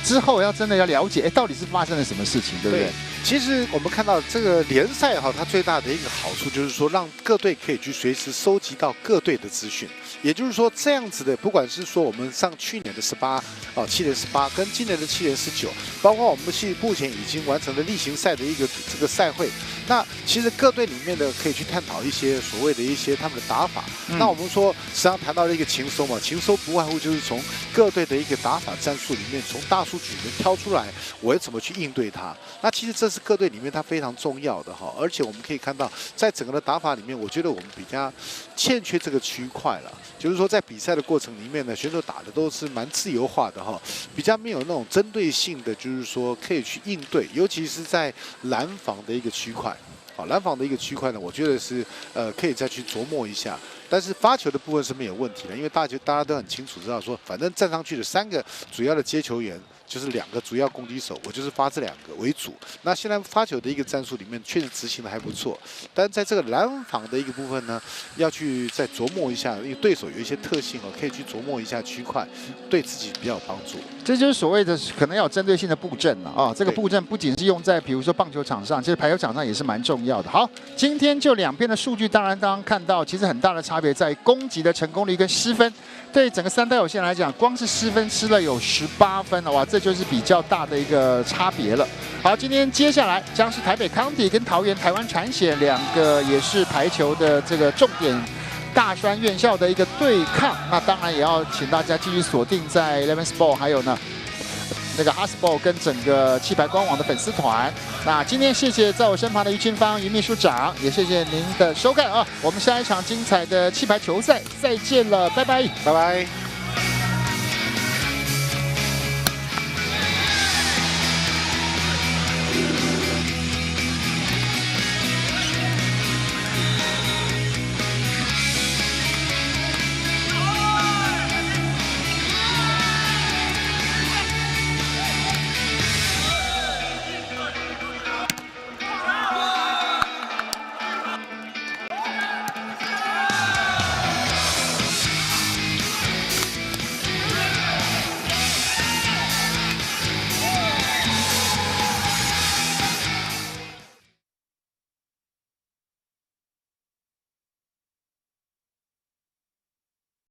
之后要真的要了解，到底是发生了什么事情，对不对？其实我们看到这个联赛哈，它最大的一个好处就是说，让各队可以去随时收集到各队的资讯。也就是说，这样子的，不管是说我们上去年的7连18，跟今年的7连19，包括我们目前已经完成了例行赛的一个这个赛会，那其实各队里面的可以去探讨一些所谓的一些他们的打法。那我们说，实际上谈到了一个情搜嘛，情搜不外乎就是从各队的一个打法战术里面，从大数据里面挑出来，我要怎么去应对它。那其实这是各队里面它非常重要的哈，而且我们可以看到，在整个的打法里面，我觉得我们比较欠缺这个区块了。就是说，在比赛的过程里面呢，选手打的都是蛮自由化的哈，比较没有那种针对性的，就是说可以去应对，尤其是在拦防的一个区块。好，拦防的一个区块呢，我觉得是可以再去琢磨一下。但是发球的部分是没有问题的，因为大家都很清楚知道说，反正站上去的3个主要的接球员。就是2个主要攻击手，我就是发这2个为主。那现在发球的一个战术里面确实执行的还不错，但在这个拦防的一个部分呢，要去再琢磨一下，因为对手有一些特性哦，可以去琢磨一下区块，对自己比较有帮助。这就是所谓的可能要有针对性的布阵了啊！这个布阵不仅是用在比如说棒球场上，其实排球场上也是蛮重要的。好，今天就2边的数据，当然看到，其实很大的差别在攻击的成功率跟失分。对整个三大有线来讲，光是失分失了有18分了，哇，这就是比较大的一个差别了。好，今天接下来将是台北康体跟桃园台湾产险2个也是排球的这个重点大专院校的一个对抗。那当然也要请大家继续锁定在 Eleven Sport， 还有呢那个 Hasbro 跟整个气牌官网的粉丝团。那今天谢谢在我身旁的于清芳于秘书长，也谢谢您的收看啊！我们下一场精彩的气牌球赛再见了，拜拜，拜拜。